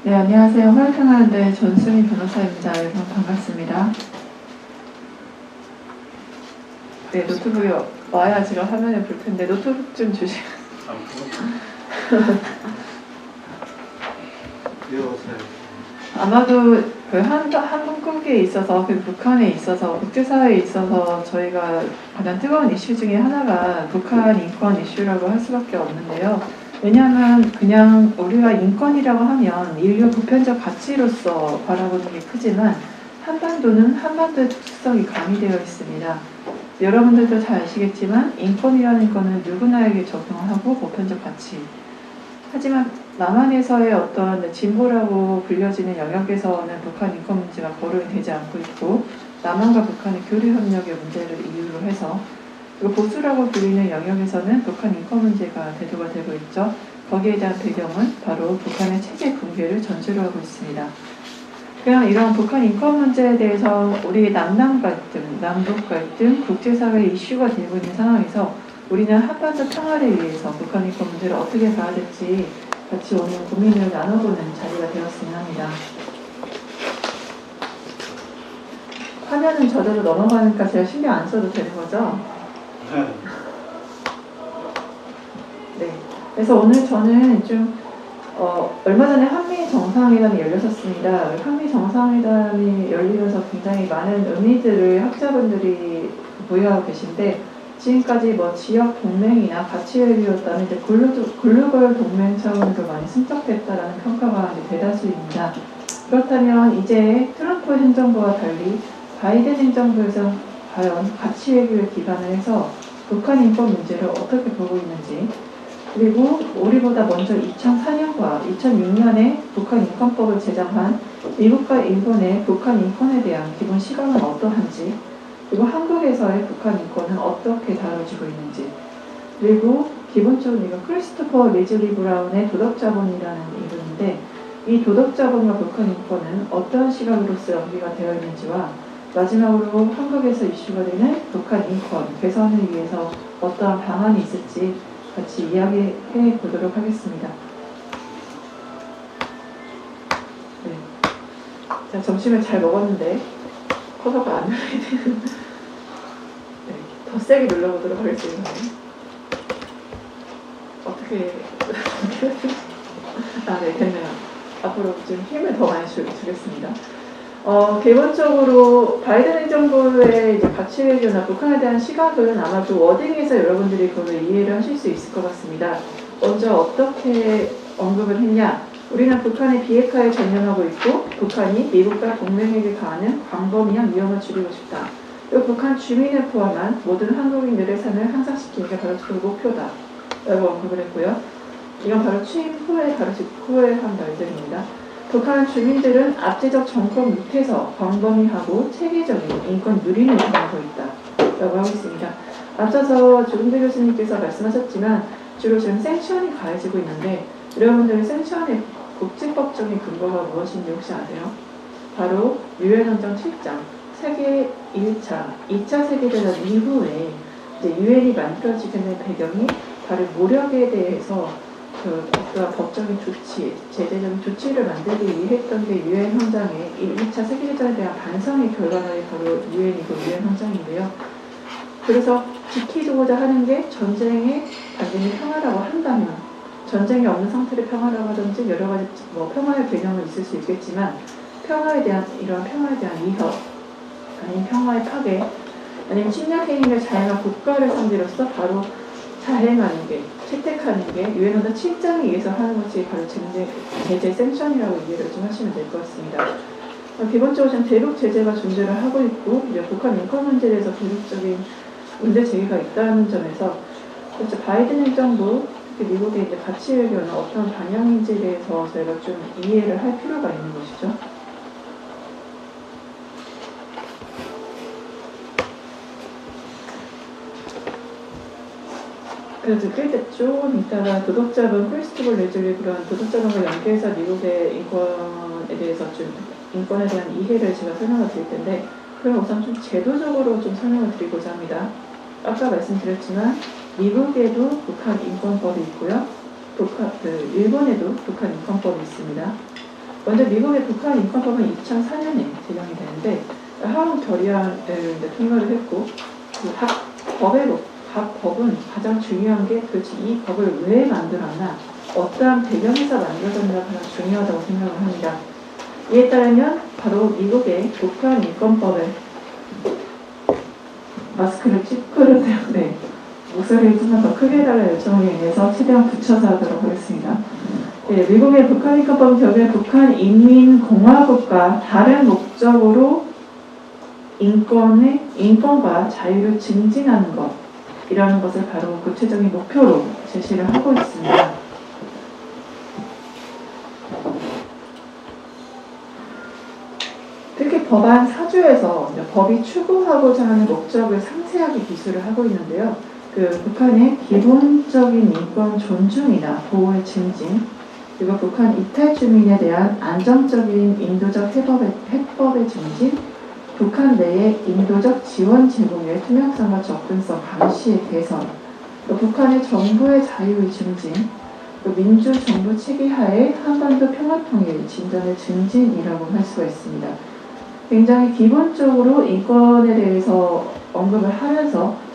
네, 안녕하세요. 화요평화연대 전수미 변호사입니다. 여러분 반갑습니다. 네, 노트북이 와야 제가 화면에 볼 텐데 노트북 좀 주시면. 아마도 그 한국에 있어서 그 북한에 있어서 국제사회에 있어서 저희가 가장 뜨거운 이슈 중에 하나가 북한 인권 이슈라고 할 수밖에 없는데요. 왜냐하면 그냥 우리가 인권이라고 하면 인류 보편적 가치로서 바라보는 게 크지만 한반도는 한반도의 특수성이 가미되어 있습니다. 여러분들도 잘 아시겠지만 인권이라는 거는 누구나에게 적용하고 보편적 가치. 하지만 남한에서의 어떤 진보라고 불려지는 영역에서는 북한 인권 문제가 거론이 되지 않고 있고 남한과 북한의 교류협력의 문제를 이유로 해서 그리고 보수라고 불리는 영역에서는 북한 인권 문제가 대두가 되고 있죠. 거기에 대한 배경은 바로 북한의 체제 붕괴를 전제로 하고 있습니다. 그냥 이런 북한 인권 문제에 대해서 우리 남남 갈등, 남북 갈등, 국제사회 이슈가 되고 있는 상황에서 우리는 한반도 평화를 위해서 북한 인권 문제를 어떻게 봐야 될지 같이 오늘 고민을 나눠보는 자리가 되었으면 합니다. 화면은 저대로 넘어가니까 제가 신경 안 써도 되는 거죠? 네. 그래서 오늘 저는 좀 얼마 전에 한미 정상회담이 열렸었습니다. 한미 정상회담이 열리면서 굉장히 많은 의미들을 학자분들이 보유하고 계신데 지금까지 뭐 지역 동맹이나 가치 외교였다면 이제 글로벌 동맹 차원으로 많이 승격됐다라는 평가가 대다수입니다. 그렇다면 이제 트럼프 행정부와 달리 바이든 행정부에서 과연 가치 외교에 기반을 해서 북한 인권 문제를 어떻게 보고 있는지, 그리고 우리보다 먼저 2004년과 2006년에 북한 인권법을 제정한 미국과 일본의 북한 인권에 대한 기본 시각은 어떠한지, 그리고 한국에서의 북한 인권은 어떻게 다뤄지고 있는지, 그리고 기본적으로 이거 크리스토퍼 리즐리 브라운의 도덕자본이라는 이름인데 이 도덕자본과 북한 인권은 어떠한 시각으로서 연기가 되어 있는지와 마지막으로 한국에서 이슈가 되는 북한 인권 개선을 위해서 어떠한 방안이 있을지 같이 이야기해 보도록 하겠습니다. 네. 자, 점심을 잘 먹었는데 커서가 안 눌러야 되는. 네, 더 세게 눌러보도록 하겠습니다. 어떻게 네, 됐네요. 앞으로 좀 힘을 더 많이 주겠습니다. 기본적으로 바이든 행정부의 이제 가치 외교나 북한에 대한 시각은 아마 그 워딩에서 여러분들이 그걸 이해를 하실 수 있을 것 같습니다. 먼저 어떻게 언급을 했냐? 우리는 북한의 비핵화에 전념하고 있고 북한이 미국과 동맹에게 가하는 광범위한 위험을 줄이고 싶다. 그리고 북한 주민을 포함한 모든 한국인들의 삶을 향상시키는 게 바로 그 목표다. 라고 언급을 했고요. 이건 바로 취임 후에 바로 직후에 한 말들입니다. 북한 주민들은 압제적 정권 밑에서 광범위하고 체계적인 인권 누림을 당하고 있다. 라고 하고 있습니다. 앞서서 조금대 교수님께서 말씀하셨지만 주로 지금 생션이 가해지고 있는데 여러분들의 생션의 국제법적인 근거가 무엇인지 혹시 아세요? 바로 유엔 헌정 7장 세계 1차, 2차 세계대전 이후에 유엔이 만들어지게 된 배경이 바로 모력에 대해서 어떠한 법적인 조치, 제재적인 조치를 만들기 위해 했던 게 유엔 헌장의 1차 세계대전에 대한 반성의 결과물이 바로 유엔이고 유엔 헌장인데요. 그래서 지키고자 하는 게 전쟁의 단순히 평화라고 한다면 전쟁이 없는 상태를 평화라고 하든지 여러 가지 평화의 개념은 있을 수 있겠지만 이러한 평화에 대한 위협, 아니면 평화의 파괴, 아니면 침략행위를 자행한 국가를 상대로서 바로 자행하는 게, 채택하는 게 유엔 헌장 7장에 의해서 하는 것이 바로 제재 생션이라고 이해를 좀 하시면 될 것 같습니다. 기본적으로 지금 대북 제재가 존재를 하고 있고 이제 북한 인권 문제에 대해서 대북적인 문제 제기가 있다는 점에서 그렇죠. 바이든 행정부, 미국의 이제 가치 외교는 어떤 방향인지에 대해서 저희가 좀 이해를 할 필요가 있는 것이죠. 그래서 그때 좀 이따가 도덕자본 크리스토퍼 리즐리 그런 도덕자본과 연계해서 미국의 인권에 대해서 좀 인권에 대한 이해를 제가 설명을 드릴 텐데 그럼 우선 좀 제도적으로 좀 설명을 드리고자 합니다. 아까 말씀드렸지만 미국에도 북한 인권법이 있고요. 일본에도 북한 인권법이 있습니다. 먼저 미국의 북한 인권법은 2004년에 제정이 되는데 하원 결의안을 이제 통과를 했고 각 법은 가장 중요한 게 도대체 이 법을 왜 만들었나, 어떠한 배경에서 만들어졌나가 가장 중요하다고 생각을 합니다. 이에 따르면 바로 미국의 북한 인권법을 마스크를 찌끄러세요. 네. 목소리를 좀만 더 크게 해달라 요청을 인해서 최대한 붙여서 하도록 하겠습니다. 네, 미국의 북한 인권법은 결국에 북한 인민공화국가 다른 목적으로 인권과 자유를 증진하는 것이라는 것을 바로 구체적인 목표로 제시를 하고 있습니다. 특히 법안 4조에서 법이 추구하고자 하는 목적을 상세하게 기술을 하고 있는데요. 북한의 기본적인 인권 존중이나 보호의 증진, 그리고 북한 이탈 주민에 대한 안정적인 인도적 해법의 증진, 북한 내의 인도적 지원 제공의 투명성과 접근성 감시의 개선, 또 북한의 정부의 자유의 증진, 또 민주정부 체계하에 한반도 평화통일 진전의 증진이라고 할 수가 있습니다. 굉장히 기본적으로 인권에 대해서 언급을 하면서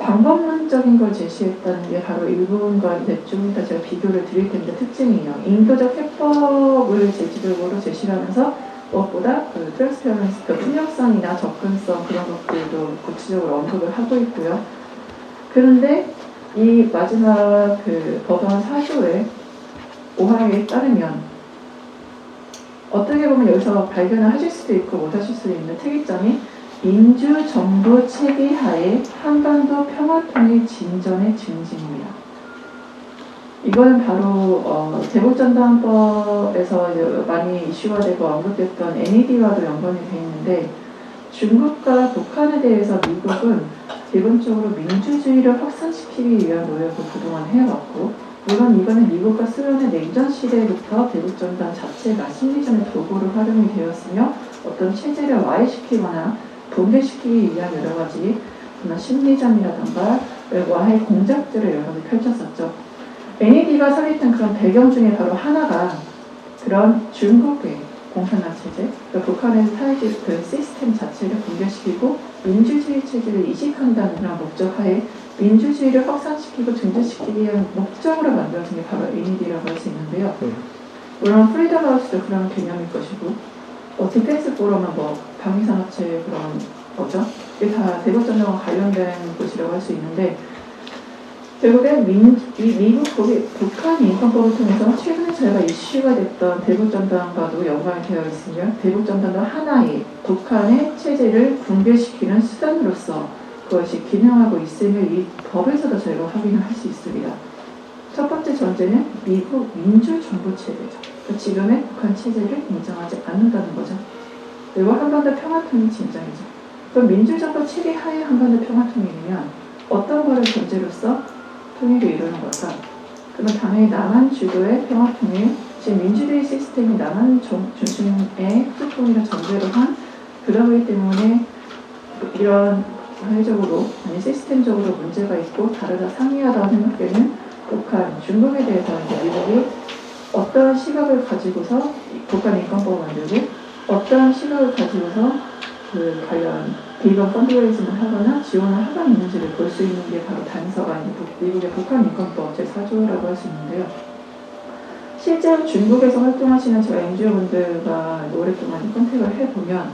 방법론적인 걸 제시했다는 게 바로 일본과 좀 이따 제가 비교를 드릴 텐데 특징이에요. 인도적 해법을 제시적으로 제시하면서 무엇보다 트랜스페런스, 투명성이나 접근성 그런 것들도 구체적으로 언급을 하고 있고요. 그런데 이 마지막 법안 4조의 5항에 따르면 어떻게 보면 여기서 발견을 하실 수도 있고 못하실 수도 있는 특이점이 민주정부 체계하에 한반도 평화통일 진전의 증진입니다. 이거는 바로 대북전단법에서 많이 이슈가 되고 언급됐던 NED와도 연관이 되어 있는데, 중국과 북한에 대해서 미국은 기본적으로 민주주의를 확산시키기 위한 노력을 그동안 해왔고, 물론 이거는 미국과 소련의 냉전 시대부터 대북전단 자체가 심리전의 도구로 활용이 되었으며 어떤 체제를 와해시키거나 붕괴시키기 위한 여러 가지 심리전이라던가 와해 공작들을 여러 가지 펼쳤었죠. NED가 설립된 그런 배경 중에 바로 하나가 그런 중국의 공산당 체제, 북한의 사회주의 시스템 자체를 붕괴시키고 민주주의 체제를 이식한다는 그런 목적하에 민주주의를 확산시키고 증진시키기 위한 목적으로 만들어진 게 바로 NED라고 할 수 있는데요. 물론 프리덤 하우스도 그런 개념일 것이고, 디펜스 포럼은 방위산업체 그런 거죠. 이게 다 대북전단과 관련된 곳이라고 할 수 있는데, 결국엔 미국 북한 인권법을 통해서 최근에 저희가 이슈가 됐던 대북전단과도 연관이 되어 있으며, 대북전단도 하나의 북한의 체제를 붕괴시키는 수단으로서 그것이 기능하고 있음을 이 법에서도 저희가 확인을 할 수 있습니다. 첫 번째 전제는 미국 민주정부 체제죠. 지금의 북한 체제를 인정하지 않는다는 거죠. 그리고 한반도 평화통일 진전이죠. 그럼 민주정부 체계 하에 한반도 평화통일이면 어떤 거를 전제로서 통일을 이루는 걸까? 그럼 당연히 남한 주도의 평화통일, 즉 민주주의 시스템이 남한 중심의 후통일을 전제로 한, 그러기 때문에 이런 사회적으로 아니 시스템적으로 문제가 있고 다르다 상이하다고 생각되는 북한, 중국에 대해서 미국이 어떤 시각을 가지고서 북한 인권법을 만들고 어떤 시각을 가지고서 관련 비건 펀드레이징을 하거나 지원을 하고 있는지를 볼 수 있는 게 바로 단서가 미국의 북한 인권법 제4조라고 할 수 있는데요. 실제로 중국에서 활동하시는 저희 NGO분들과 오랫동안 컨택을 해보면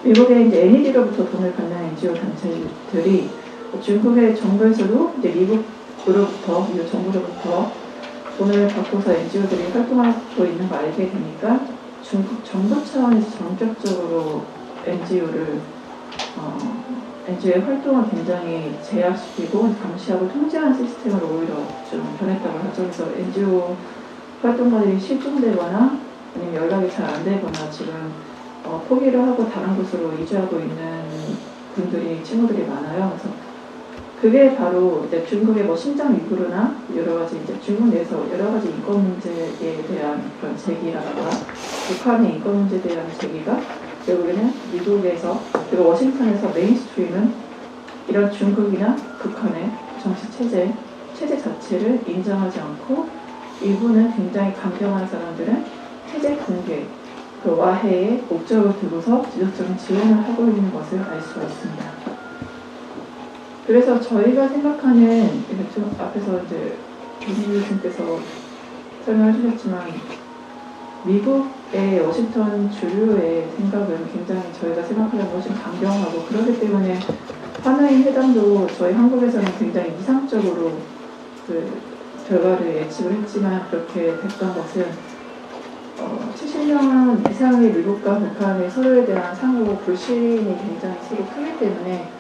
미국의 이제 NED로부터 돈을 받는 NGO 단체들이 중국의 정부에서도 이제 미국 정부로부터 돈을 받고서 NGO들이 활동하고 있는 거 알게 되니까 중국 정부 차원에서 전격적으로 NGO의 활동을 굉장히 제약시키고 감시하고 통제하는 시스템으로 오히려 좀 변했다고 하죠. 그래서 NGO 활동가들이 실종되거나 아니면 연락이 잘 안 되거나 지금 포기를 하고 다른 곳으로 이주하고 있는 친구들이 많아요. 그래서 그게 바로 이제 중국의 신장 위구르나 여러 가지 이제 중국 내에서 여러 가지 인권 문제에 대한 그런 제기라든가 북한의 인권 문제에 대한 제기가 결국에는 미국에서 그리고 워싱턴에서 메인스트림은 이런 중국이나 북한의 정치 체제 자체를 인정하지 않고 일부는 굉장히 강경한 사람들은 체제 실제 붕괴, 그 와해의 목적을 두고서 지속적인 지원을 하고 있는 것을 알 수가 있습니다. 그래서 저희가 생각하는, 좀 앞에서 이제 김 교수님께서 설명해 주셨지만, 미국의 워싱턴 주류의 생각은 굉장히 저희가 생각하는 것이 강경하고, 그렇기 때문에 하나의 회담도 저희 한국에서는 굉장히 이상적으로 그 결과를 예측을 했지만, 그렇게 됐던 것은 70년 이상의 미국과 북한의 서로에 대한 상호 불신이 굉장히 서로 크기 때문에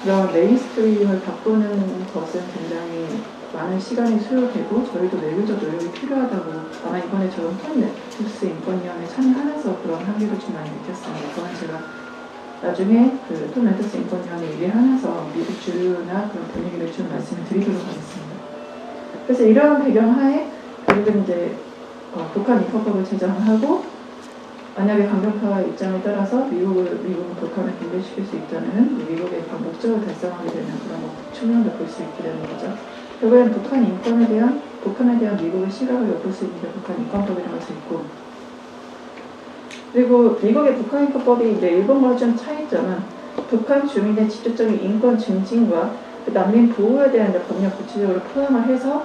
그런 메인스트림을 바꾸는 것은 굉장히 많은 시간이 소요되고, 저희도 내부적 노력이 필요하다고, 아마 이번에 저는 톤네투스 인권위원회 참여하면서 그런 한계를 좀 많이 느꼈습니다. 그건 제가 나중에 그 톤네투스 인권위원회 얘기하면서 미국 주류나 그런 분위기를 좀 말씀을 드리도록 하겠습니다. 그래서 이러한 배경하에, 그리고 이제 북한 인권법을 제정하고, 만약에 강경파 입장에 따라서 미국은 북한을 붕괴시킬 수 있다면 미국의 목적을 달성하게 되는 그런 측면도 볼 수 있게 되는 거죠. 결국엔 북한에 대한 미국의 시각을 엿볼 수 있는 게 북한 인권법이라고 할 수 있고, 그리고 미국의 북한 인권법이 이제 일본과 좀 차이점은 북한 주민의 직접적인 인권 증진과 그 난민 보호에 대한 법령 구체적으로 포함을 해서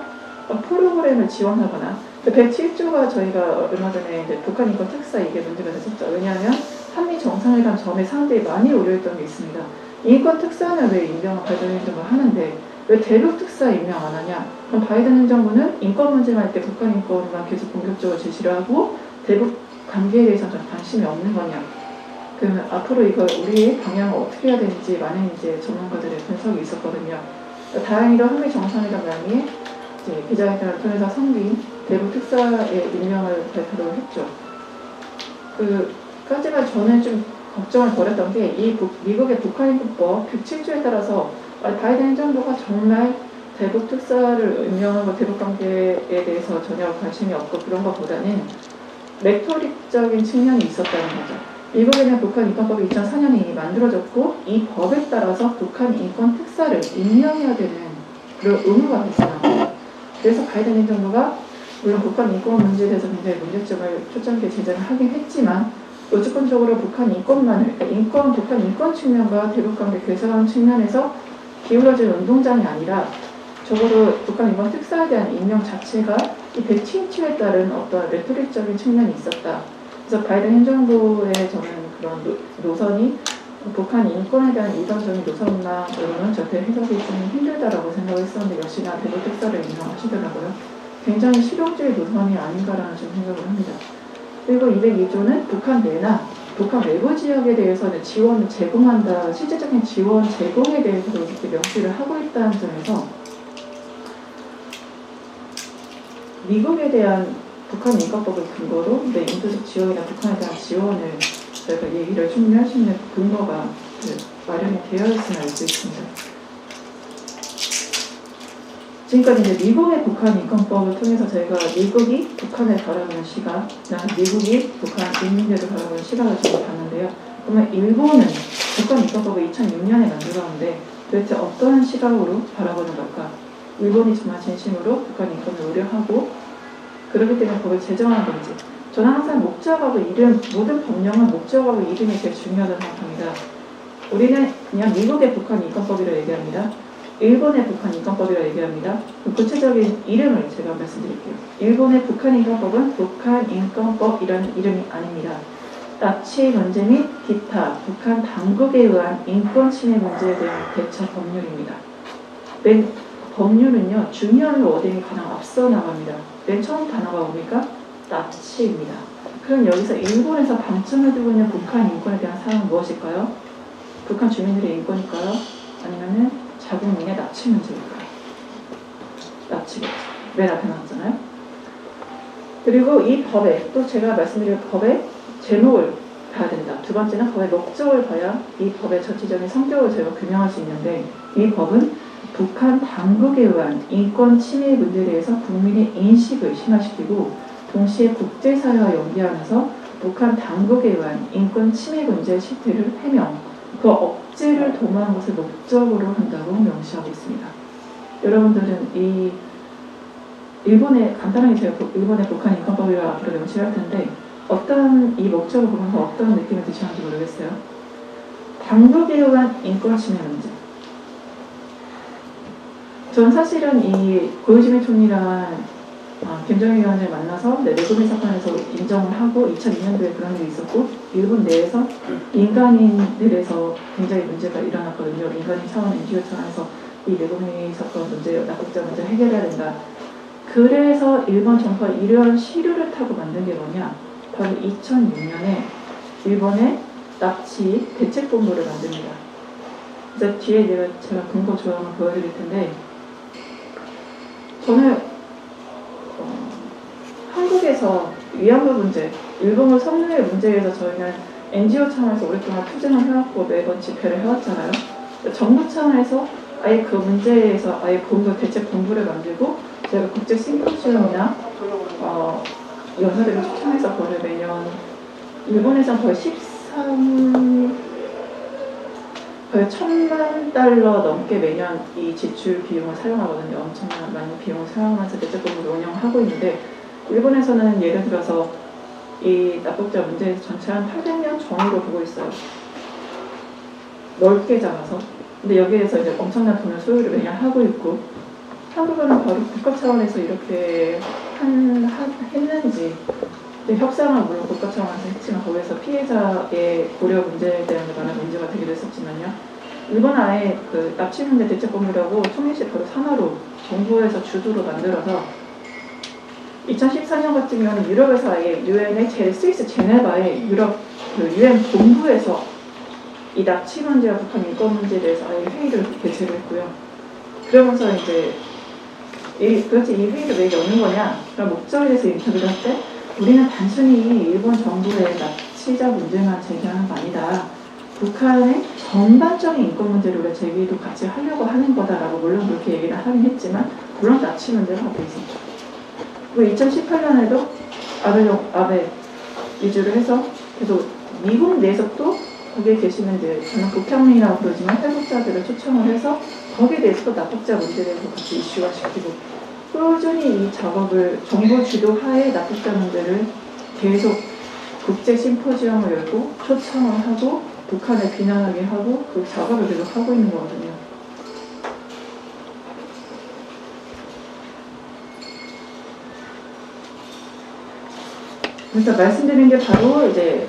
프로그램을 지원하거나, 그 107조가 저희가 얼마 전에 이제 북한 인권 특사 이게 문제가 됐었죠. 왜냐하면 한미 정상회담 전에 상대히 많이 오려있던 게 있습니다. 인권 특사는 왜 임명을 바이든 행정부가 하는데 왜 대북 특사 임명 안 하냐? 그럼 바이든 행정부는 인권 문제만 할 때 북한 인권만 계속 공격적으로 제시를 하고 대북 관계에 대해서는 좀 관심이 없는 거냐? 그러면 앞으로 이거 우리의 방향을 어떻게 해야 되는지 많은 이제 전문가들의 분석이 있었거든요. 다행히도 한미 정상회담 당시에 기자회견을 통해서 성빈 대북 특사의 임명을 발표를 했죠. 하지만 저는 좀 걱정을 벌였던 게 이 미국의 북한인권법 107조에 따라서 바이든 행정부가 정말 대북 특사를 임명하고 대북 관계에 대해서 전혀 관심이 없고 그런 것보다는 레토릭적인 측면이 있었다는 거죠. 미국에는 북한 인권법이 2004년에 이미 만들어졌고 이 법에 따라서 북한 인권 특사를 임명해야 되는 그런 의무가 있어요. 그래서 바이든 행정부가 물론 북한 인권 문제에 대해서 굉장히 문제점을 초창기에 제기를 하긴 했지만 무조건적으로 북한 인권만을, 북한 인권 측면과 대북관계 개선 측면에서 기울어진 운동장이 아니라 적어도 북한 인권 특사에 대한 임명 자체가 이 107조에 따른 어떤 레토릭적인 측면이 있었다. 그래서 바이든 행정부의 저는 그런 노선이 북한 인권에 대한 일반적인 노선이나 이런 절대 해석이 좀 힘들다라고 생각을 했었는데 역시나 대북 특사를 임명하시더라고요. 굉장히 실용적인 노선이 아닌가라는 좀 생각을 합니다. 그리고 202조는 북한 내나 북한 외부 지역에 대해서는 지원을 제공한다, 실질적인 지원 제공에 대해서도 이렇게 명시를 하고 있다는 점에서 미국에 대한 북한 인권법을 근거로 인도적 지원이나 북한에 대한 지원을 저희가 얘기를 충분히 할 수 있는 근거가 마련이 되어 있음을 알 수 있습니다. 지금까지 이제 미국의 북한 인권법을 통해서 저희가 미국이 북한을 바라보는 시각, 미국이 북한 인민들을 바라보는 시각을 좀 봤는데요. 그러면 일본은 북한 인권법을 2006년에 만들었는데 도대체 어떤 시각으로 바라보는 걸까? 일본이 정말 진심으로 북한 인권을 우려하고 그렇기 때문에 법을 제정한 건지. 저는 항상 목적하고 이름, 모든 법령은 목적하고 이름이 제일 중요하다고 생각합니다. 우리는 그냥 미국의 북한 인권법이라고 얘기합니다. 일본의 북한 인권법이라고 얘기합니다. 구체적인 이름을 제가 말씀드릴게요. 일본의 북한 인권법은 북한 인권법이라는 이름이 아닙니다. 납치 문제 및 기타 북한 당국에 의한 인권 침해 문제에 대한 대처 법률입니다. 맨 법률은요, 중요한 워딩이 가장 앞서 나갑니다. 맨 처음 단어가 뭡니까? 납치입니다. 그럼 여기서 일본에서 방점을 두고 있는 북한 인권에 대한 사항은 무엇일까요? 북한 주민들의 인권일까요? 아니면은 자국민의 납치 문제일까요? 납치겠죠. 맨 앞에 나왔잖아요. 그리고 이 법에, 또 제가 말씀드린 법의 제목을 봐야 된다. 두 번째는 법의 목적을 봐야 이 법의 전체적인 성격을 제가 규명할 수 있는데 이 법은 북한 당국에 의한 인권 침해 문제에 대해서 국민의 인식을 심화시키고 동시에 국제사회와 연계하면서 북한 당국에 의한 인권 침해 문제의 실태를 해명, 그 억제를 도모하는 것을 목적으로 한다고 명시하고 있습니다. 여러분들은 간단하게 제가 일본의 북한 인권법이라 앞으로 명시할 텐데 어떤 이 목적을 보면서 어떤 느낌을 드시는지 모르겠어요. 당국에 의한 인권 침해 문제. 전 사실은 이 고요지미 총리랑 김정일 위원장을 만나서 내고미 사건에서 인정을 하고 2002년도에 그런 일이 있었고 일본 내에서 민간인들에서 굉장히 문제가 일어났거든요. 민간인 차원 NGO 차원에서 이 내고미 사건 문제, 납북자 문제 해결해야 된다. 그래서 일본 정부가 이러한 시류를 타고 만든 게 뭐냐? 바로 2006년에 일본의 납치 대책본부를 만듭니다. 그래서 뒤에 제가 근거 조항을 보여드릴 텐데 저는 한국에서 위안부 문제, 일본의 성노예 문제에 대해서 저희는 NGO 차원에서 오랫동안 투쟁을 해왔고 매번 집회를 해왔잖아요. 정부 차원에서 아예 그 문제에 대해서 아예 대책 본부를 만들고 저희가 국제 심포지엄이나 연사들을 초청해서 그거를 매년 일본에서 거의 1,000만 달러 넘게 매년 이 지출 비용을 사용하거든요. 엄청난 많은 비용을 사용하면서 대책 본부를 운영하고 있는데 일본에서는 예를 들어서 이 납북자 문제에서 전체 한 800명 정도로 보고 있어요. 넓게 잡아서. 근데 여기에서 이제 엄청난 돈을 소요를 매년 하고 있고 한국은 바로 국가 차원에서 이렇게 했는지 근데 협상은 물론 국가 차원에서 했지만 거기에서 피해자의 고려 문제에 대한 많은 문제가 되기도 했었지만요. 일본 아예 그 납치 문제 대책본부라고 총리실 바로 산하로 정부에서 주도로 만들어서 2014년 같은 경우는 유럽에서 아예 유엔의 스위스 제네바의 유럽 그 유엔 본부에서 이 납치 문제와 북한 인권 문제에 대해서 아예 회의를 개최를 했고요. 그러면서 이제 도대체 이 회의를 왜 여는 거냐? 그런 목적에 대해서 인터뷰를 할 때 우리는 단순히 일본 정부의 납치자 문제만 제기하는 거 아니다. 북한의 전반적인 인권 문제를 우리가 제기도 같이 하려고 하는 거다라고 물론 그렇게 얘기를 하긴 했지만 물론 납치 문제가 하고 있었죠. 그리고 2018년에도 아베 위주로 해서 계속 미국 내에서 또 거기에 계시는 이제 저는 북평민이라고 그러지만 탈북자들을 초청을 해서 거기에 대해서 또 납북자 문제에 대해서 같이 이슈화 시키고 꾸준히 이 작업을 정부 주도 하에 납북자 문제를 계속 국제 심포지엄을 열고 초청을 하고 북한을 비난하게 하고 그 작업을 계속 하고 있는 거거든요. 그래서 말씀드린 게 바로 이제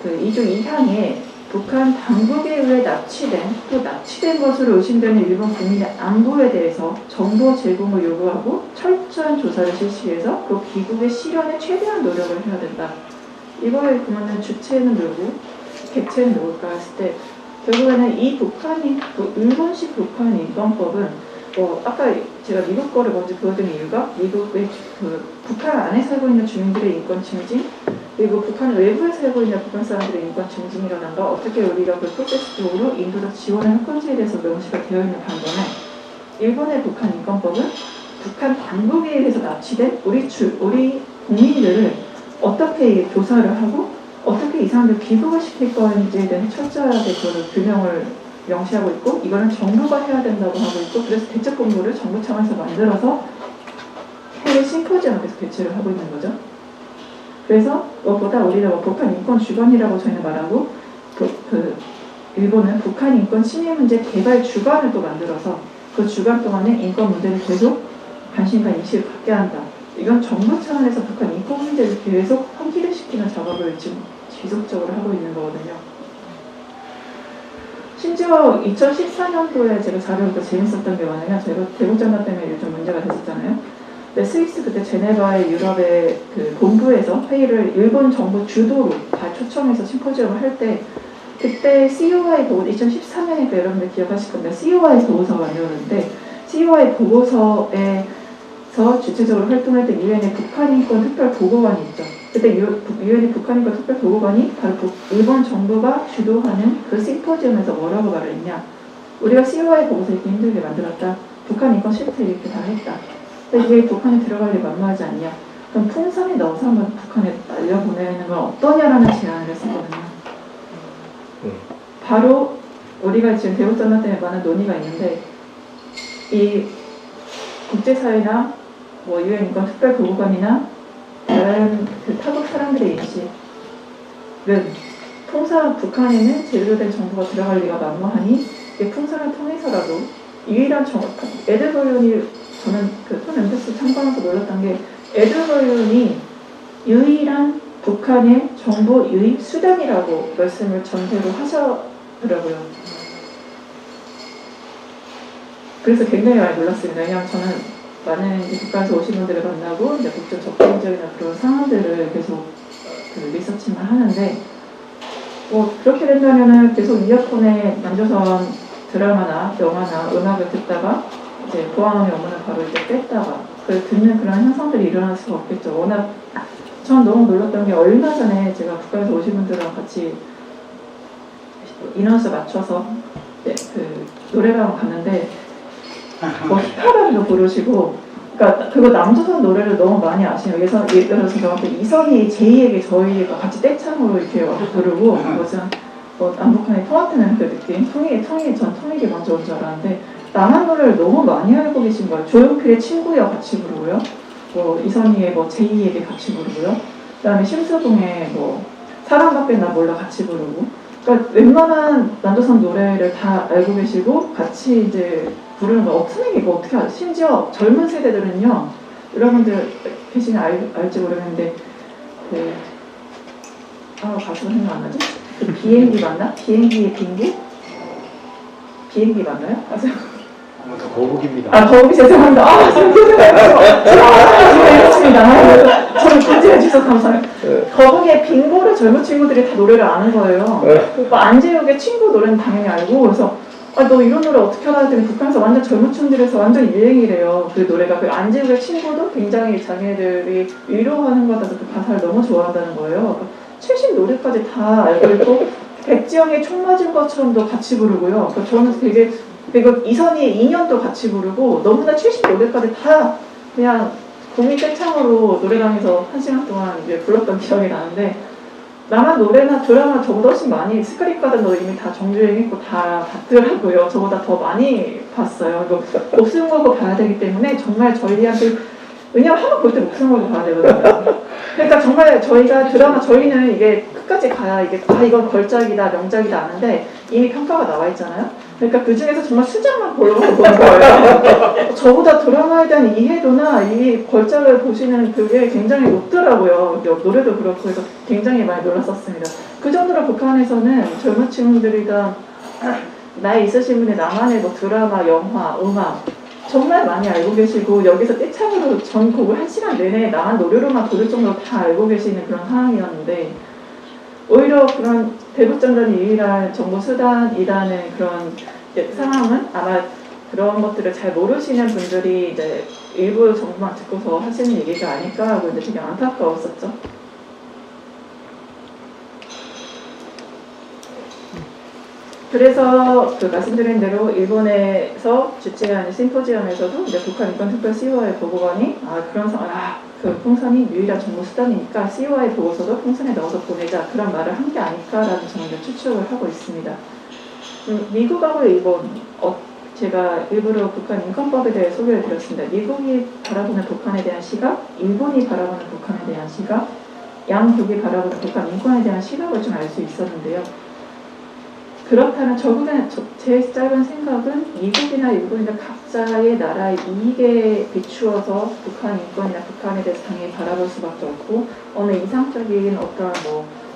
그 2조 2항에 북한 당국에 의해 납치된 것으로 의심되는 일본 국민의 안보에 대해서 정보 제공을 요구하고 철저한 조사를 실시해서 그 귀국의 실현에 최대한 노력을 해야 된다. 이거에 보면은 주체는 누구, 객체는 누굴까 했을 때 결국에는 이 일본식 북한 인권법은 아까 제가 미국 거를 먼저 보여드린 이유가 미국의 북한 안에 살고 있는 주민들의 인권 증진 그리고 북한 외부에 살고 있는 북한 사람들의 인권 증진이라던가 어떻게 우리가 그 프로세스적으로 인도적 지원을 할 건지에 대해서 명시가 되어 있는 반면에 일본의 북한 인권법은 북한 당국에 의해서 납치된 우리 국민들을 어떻게 조사를 하고 어떻게 이 사람들 귀국을 시킬 건지에 대한 철저하게 그걸 규명을 명시하고 있고 이거는 정부가 해야 된다고 하고 있고 그래서 대책본부를 정부 차원에서 만들어서 해외 심포지엄을 계속 개최를 하고 있는 거죠. 그래서 무엇보다 우리가 북한 인권 주관이라고 저희는 말하고 일본은 북한 인권 침해 문제 개발 주관을 또 만들어서 그 주관 동안에 인권 문제를 계속 관심과 인식을 갖게 한다. 이건 정부 차원에서 북한 인권 문제를 계속 환기를 시키는 작업을 지금 지속적으로 하고 있는 거거든요. 심지어 2014년도에 제가 자료를 더 재밌었던 게 뭐냐면 저희가 대북전단 때문에 요즘 문제가 됐었잖아요. 근데 스위스 그때 제네바의 유럽의 그 본부에서 회의를 일본 정부 주도로 다 초청해서 심포지엄을 할 때 그때 COI 보고 2013년에 여러분들 기억하실 건데 COI 보고서가 만들었는데 COI 보고서에서 주체적으로 활동할 때 유엔의 북한인권 특별보고관이 있죠. 그때 유엔의 북한인권 특별보고관이 바로 일본 정부가 주도하는 그 심포지엄에서 뭐라고 말을 했냐. 우리가 COI 보고서 이렇게 힘들게 만들었다. 북한 인권 실태 이렇게 다 했다. 근데 이게 북한에 들어갈 리 만무하지 않냐. 그럼 풍선에 넣어서 한번 북한에 날려보내는 건 어떠냐라는 제안을 했었거든요. 바로 우리가 지금 대북전단 때문에 많은 논의가 있는데 이 국제사회나 유엔 인권 특별보고관이나 다른 그 타국 사람들의 인식 북한에는 제대로 된 정보가 들어갈 리가 만무하니 풍선을 통해서라도 유일한 에드 버윤이 저는 톤 엠베스 참관해서 놀랐던 게 에드 버윤이 유일한 북한의 정보 유입 수단이라고 말씀을 전제로 하셨더라고요. 그래서 굉장히 많이 놀랐습니다. 왜냐하면 저는 많은 북한에서 오신 분들을 만나고 이제 국제 접근적이나 그런 상황들을 계속 리서치만 하는데 그렇게 된다면은 계속 이어폰에 남조선 드라마나 영화나 음악을 듣다가 이제 보안의 업무는 바로 이제 뺐다가 듣는 그런 현상들이 일어날 수가 없겠죠. 워낙 전 너무 놀랐던 게 얼마 전에 제가 북한에서 오신 분들이랑 같이 인원수 맞춰서 노래방을 갔는데 힙합을 부르시고 그러니까 그거 남조선 노래를 너무 많이 아시는 예를 들어서 저한테 이선희 제이에게 저희가 같이 떼창으로 이렇게 부르고 무슨 남북한의 통합되는 그 느낌 전 통일이 먼저 온 줄 알았는데 남한 노래를 너무 많이 알고 계신 거예요. 조용필의 친구여 같이 부르고요. 이선희의 제이에게 같이 부르고요. 그다음에 심수봉의 사람밖에 나 몰라 같이 부르고. 그러니까 웬만한 남조선 노래를 다 알고 계시고 같이 이제 부르는 거 어떻게 하죠? 심지어 젊은 세대들은요. 여러분들 계시는 알지 모르겠는데 가수가 생각 안 나지? 비행기 맞나? 비행기의 빙기? 비행기 맞나요? 거북입니다. 거북이 죄송합니다. 죄송합니다. 저를 존재해 주셔서 감사해요. 거북이의 빙고를 젊은 친구들이 다 노래를 아는 거예요. 안재욱의 친구 노래는 당연히 알고 그래서 너 이런 노래 어떻게 알아? 했더니 북한에서 완전 젊은 층들에서 완전 유행이래요. 그 노래가 안재욱의 친구도 굉장히 자기네들이 위로하는 것 같아서 그 가사를 너무 좋아한다는 거예요. 최신 노래까지 다 알고 있고 백지영의 총 맞은 것처럼도 같이 부르고요. 저는 되게 그리고 이선희의 2년도 같이 부르고 너무나 최신 노래까지 다 그냥 국민 떼창으로 노래방에서 1시간 동안 이제 불렀던 기억이 나는데 남한 노래나 드라마 저보다 훨씬 많이 스크립 가든도 이미 다 정주행했고 다 봤더라고요. 저보다 더 많이 봤어요. 목숨 걸고 봐야 되기 때문에 정말 저희한테 왜냐면 한번 볼 때 목숨 걸고 봐야 되거든요. 그러니까 정말 저희가 드라마 저희는 이게 끝까지 가야 이건 걸작이다 명작이다 아는데 이미 평가가 나와 있잖아요. 그러니까 그 중에서 정말 수작만 보려고 보는 거예요. 저보다 드라마에 대한 이해도나 이 걸작을 보시는 그게 굉장히 높더라고요. 노래도 그렇고 해서 굉장히 많이 놀랐었습니다. 그 정도로 북한에서는 젊은 친구들이든 나이 있으신 분이 남한의 드라마, 영화, 음악 정말 많이 알고 계시고 여기서 떼창으로 전 곡을 1시간 내내 남한 노래로만 부를 정도로 다 알고 계시는 그런 상황이었는데 오히려 그런 대북전단이 유일한 정보 수단이라는 그런 상황은 아마 그런 것들을 잘 모르시는 분들이 이제 일부 정보만 듣고서 하시는 얘기가 아닐까 하고 이제 되게 안타까웠었죠. 그래서 말씀드린 대로 일본에서 주최하는 심포지엄에서도 이제 북한 인권특별 COI 보고관이 풍선이 유일한 정보 수단이니까 COI 보고서도 풍선에 넣어서 보내자 그런 말을 한 게 아닐까라는 저는 추측을 하고 있습니다. 미국하고 일본 제가 일부러 북한 인권법에 대해 소개를 드렸습니다. 미국이 바라보는 북한에 대한 시각, 일본이 바라보는 북한에 대한 시각, 양국이 바라보는 북한 인권에 대한 시각을 좀 알 수 있었는데요. 그렇다면 제 짧은 생각은 미국이나 일본이나 각자의 나라의 이익에 비추어서 북한 인권이나 북한에 대해서 당연히 바라볼 수밖에 없고 어느 이상적인 어떤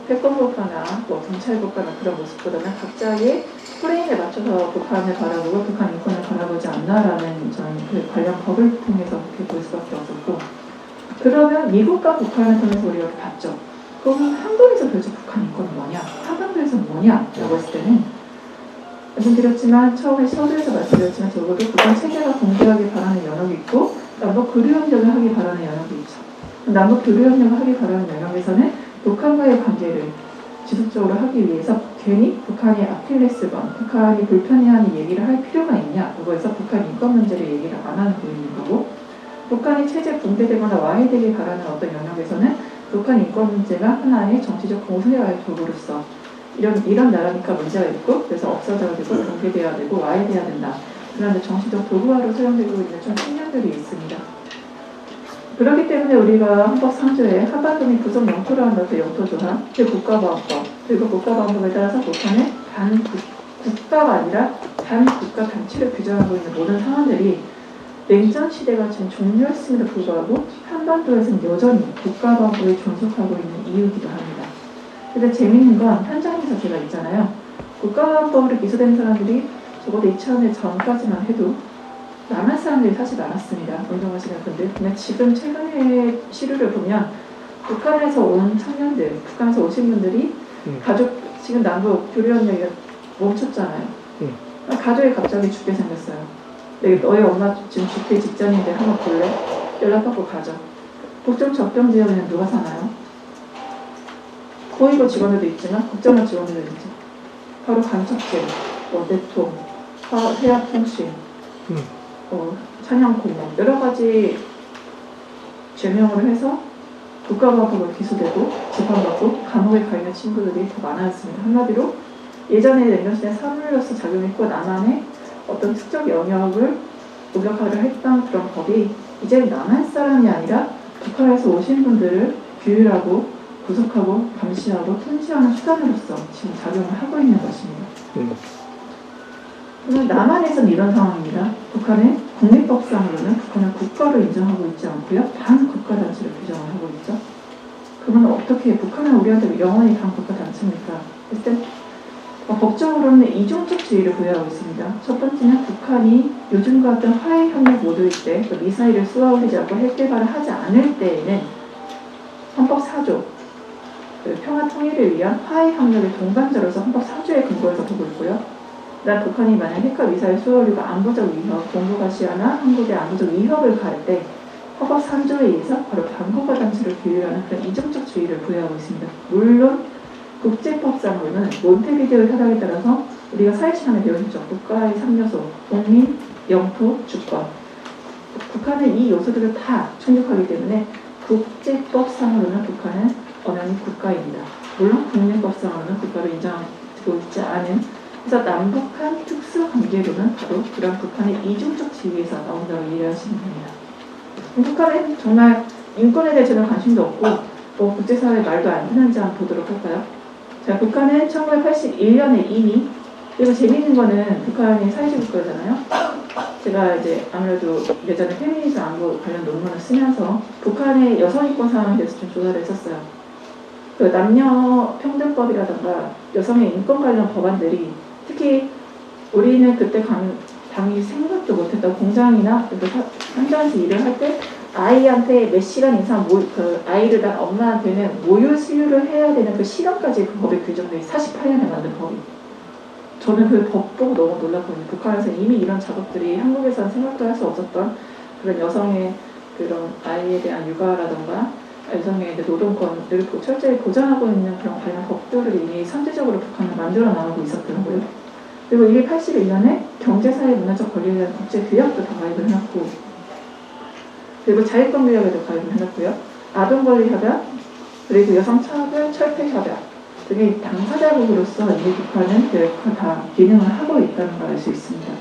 패권국가나 경찰국가나 그런 모습보다는 각자의 프레임에 맞춰서 북한을 바라보고 북한 인권을 바라보지 않나라는 저는 그 관련 법을 통해서 그렇게 볼 수밖에 없었고 그러면 미국과 북한을 통해서 우리가 이렇게 봤죠. 그러면 한국에서 도대체 북한 인권은 뭐냐? 한반도에서는 뭐냐? 라고 했을 때는 말씀드렸지만 처음에 서두에서 말씀드렸지만 적어도 북한 체계가 공개하기 바라는 연역이 있고 남북 교류협력을 하기 바라는 연역이 있죠. 남북 교류협력을 하기 바라는 연역에서는 북한과의 관계를 지속적으로 하기 위해서 괜히 북한의 아킬레스건, 북한이 불편해하는 얘기를 할 필요가 있냐? 그거에서 북한 인권 문제를 얘기를 안 하는 부분인 거고 북한이 체제 붕괴되거나 와해되기 바라는 어떤 영역에서는 북한 인권 문제가 하나의 정치적 공세와의 도구로서 이런 나라니까 문제가 있고 그래서 없어져야 되고 붕괴되어야 되고 와해돼야 된다. 그런데 정치적 도구화로 사용되고 있는 좀 측면들이 있습니다. 그렇기 때문에 우리가 헌법 3조에 하반기 및 구성 영토를 한다. 그 영토 조항, 국가보안법, 그리고 국가보안법에 따라서 북한은 국가가 아니라 단국가 단체를 규정하고 있는 모든 상황들이 냉전 시대가 지금 종료했음에도 불구하고 한반도에서는 여전히 국가보안법에 존속하고 있는 이유이기도 합니다. 근데 재밌는 건 현장에서 제가 있잖아요. 국가보안법으로 기소된 사람들이 적어도 2000년 전까지만 해도 남한 사람들이 사실 많았습니다. 운동하시는 분들. 근데 지금 최근의 시류를 보면 북한에서 온 청년들, 북한에서 오신 분들이 가족, 지금 남북 교류협력이 멈췄잖아요. 가족이 갑자기 죽게 생겼어요. 너희 엄마 지금 죽기 직전인데 한번 볼래? 연락받고 가죠. 국정 접경 지역에는 누가 사나요? 고위고 직원들도 있지만 국정원 직원들도 있죠. 바로 간첩죄, 대통, 해양통신, 찬양공무 여러 가지 죄명으로 해서 국가보안법으로 기소되고 재판받고 감옥에 가 있는 친구들이 더 많았습니다. 한마디로 예전에 냉전시대 사물로서 작용했고 남한의 어떤 특정 영역을 공격하려 했던 그런 법이 이제 남한 사람이 아니라 북한에서 오신 분들을 규율하고 구속하고 감시하고 통치하는 수단으로서 지금 작용을 하고 있는 것입니다. 그러면 남한에서는 이런 상황입니다. 북한은 국립법상으로는 북한은 국가로 인정하고 있지 않고요. 반국가단체를 규정을 하고 있죠. 그러면 어떻게 북한은 우리한테 영원히 반국가단체입니까? 일단 법적으로는 이중적주의를 부여하고 있습니다. 첫 번째는 북한이 요즘과 같은 화해협력 모드일 때 미사일을 쏘아올리지 않고 핵개발을 하지 않을 때에는 헌법 4조 평화 통일을 위한 화해협력의 동반자로서 헌법 4조에 근거해서 보고 있고요. 그다음 북한이 만약 핵과 미사일 쏘아올리고 안보적 위협, 동북아시아나 한국의 안보적 위협을 가할 때 헌법 3조에 의해서 바로 반국가 단체를 규율하는 그런 이중적주의를 부여하고 있습니다. 물론 국제법상으로는 몬테비데오 협약에 따라서 우리가 사회신앙에 되어 있죠. 국가의 3요소, 국민, 영토, 주권. 북한은 이 요소들을 다 충족하기 때문에 국제법상으로는 북한은 엄연히 국가입니다. 물론 국내법상으로는 국가로 인정되고 있지 않은 그래서 남북한 특수관계로는 바로 그런 북한의 이중적 지위에서 나온다고 이해하시면 됩니다. 북한은 정말 인권에 대해 전혀 관심도 없고 국제사회 말도 안 듣는지 한번 보도록 할까요? 자, 북한은 1981년에 이미 그리고 재미있는 거는 북한이 사회주의 국가잖아요. 제가 이제 아무래도 예전에 페미니즘 안보 관련 논문을 쓰면서 북한의 여성 인권 상황에 대해서 좀 조사를 했었어요. 그 남녀 평등법이라든가 여성의 인권 관련 법안들이 특히 우리는 그때 당연히 생각도 못했던 공장이나 현장에서 일을 할 때 아이한테 몇 시간 이상 아이를 낳은 엄마한테는 모유 수유를 해야 되는 그 시간까지 그 법에 규정돼 48년에 만든 법이. 저는 그 법 보고 너무 놀랐거든요. 북한에서 이미 이런 작업들이 한국에서는 생각도 할 수 없었던 그런 여성의 그런 아이에 대한 육아라든가 여성의 노동권을 철저히 보장하고 있는 그런 관련 법들을 이미 선제적으로 북한은 만들어 나오고 있었더라고요. 그리고 이게 81년에 경제사회 문화적 권리에 대한 국제규약도 다 가입을 해놨고 그리고 자유권규약에도 가입을 해놨고요. 아동권리협약 그리고 여성차별 철폐협약 등의 당사자국으로서 이미 북한은 다 기능을 하고 있다는 걸 알 수 있습니다.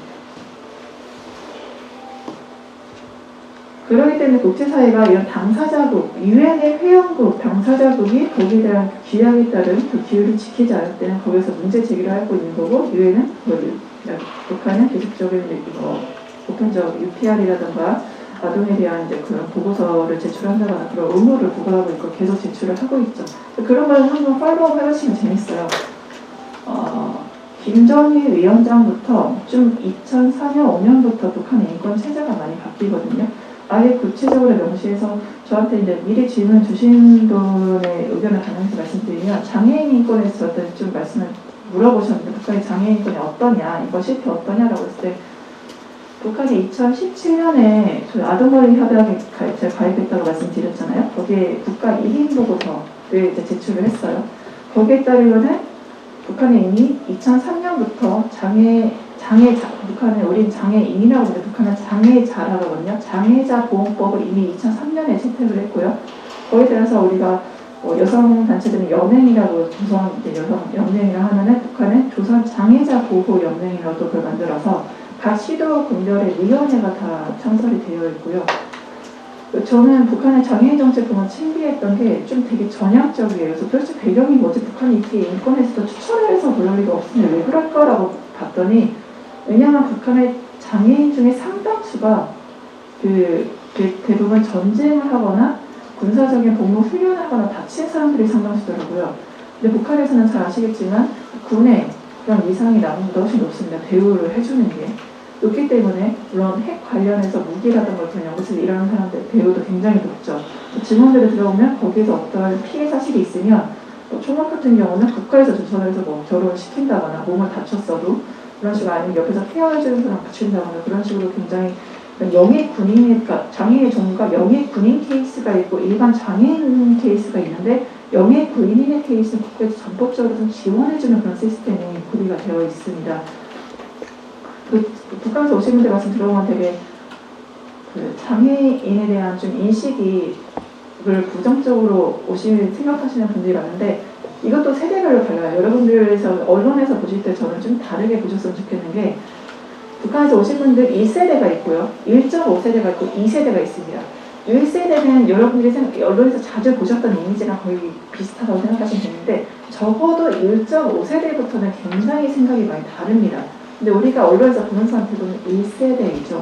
그렇기 때문에 국제사회가 이런 당사자국, 유엔의 회원국, 당사자국이 거기에 대한 규약에 따른 그 규율을 지키지 않을 때는 거기서 문제 제기를 하고 있는 거고 유엔은 북한은 계속적인 보편적 UPR이라든가 아동에 대한 이제 그런 보고서를 제출한다거나 그런 의무를 부과하고 있고 계속 제출을 하고 있죠. 그런 걸 한번 팔로우 해보시면 재밌어요. 김정일 위원장부터 좀 2004년, 5년부터 북한의 인권 체제가 많이 바뀌거든요. 아예 구체적으로 명시해서 저한테 이제 미리 질문 주신 분의 의견을 반영해서 말씀드리면 장애인 인권에 대해서 좀 말씀을 물어보셨는데 북한의 장애인 인권이 어떠냐, 이거 실태 어떠냐라고 했을 때 북한이 2017년에 아동권리 협약에 제가 가입했다고 말씀드렸잖아요. 거기에 국가 1인 보고서를 이제 제출을 했어요. 거기에 따르면은 북한이 이미 2003년부터 북한은 우린 장애인이라고 하는데 북한은 장애자라거든요. 장애자 보호법을 이미 2003년에 채택을 했고요. 거기에 따라서 우리가 여성 단체들은 연맹이라고 조선 여성 연맹이라 하면은 북한은 조선 장애자 보호 연맹이라고 그걸 만들어서 각 시도 군별의 위원회가 다 창설이 되어 있고요. 저는 북한의 장애인 정책 보면 신기했던 게 좀 되게 전향적이에요. 그래서 도대체 배경이 뭐지? 북한이 이렇게 인권에서도 추천을 해서 그럴 리가 없으면 왜 그럴까라고 봤더니, 왜냐하면 북한의 장애인 중에 상당수가 대부분 전쟁을 하거나 군사적인 복무 훈련을 하거나 다친 사람들이 상당수더라고요. 근데 북한에서는 잘 아시겠지만 군의 그런 위상이 남보다 훨씬 높습니다. 대우를 해주는 게. 높기 때문에 물론 핵 관련해서 무기라든가 그런 연구실 일하는 사람들 대우도 굉장히 높죠. 증언들이 들어오면 거기에서 어떤 피해 사실이 있으면 총각 같은 경우는 국가에서 조사를 해서 뭐 결혼을 시킨다거나 몸을 다쳤어도 그런 식으로, 아니면 옆에서 케어해주는 사람 붙인다거나 그런 식으로 굉장히 영예 군인, 그러니까 장애의 종류가 영예 군인 케이스가 있고 일반 장애인 케이스가 있는데, 영예 군인의 케이스는 국가에서 전폭적으로 좀 지원해주는 그런 시스템이 구비가 되어 있습니다. 북한에서 오신 분들 말씀 들어보면 되게 장애인에 대한 좀 인식을 부정적으로 생각하시는 분들이 많은데, 이것도 세대별로 달라요. 여러분들에서 언론에서 보실 때 저는 좀 다르게 보셨으면 좋겠는 게, 북한에서 오신 분들 1세대가 있고요, 1.5세대가 있고 2세대가 있습니다. 1세대는 여러분들이 언론에서 자주 보셨던 이미지랑 거의 비슷하다고 생각하시면 되는데, 적어도 1.5세대부터는 굉장히 생각이 많이 다릅니다. 근데 우리가 언론에서 보는 사람 대부분 1세대이죠.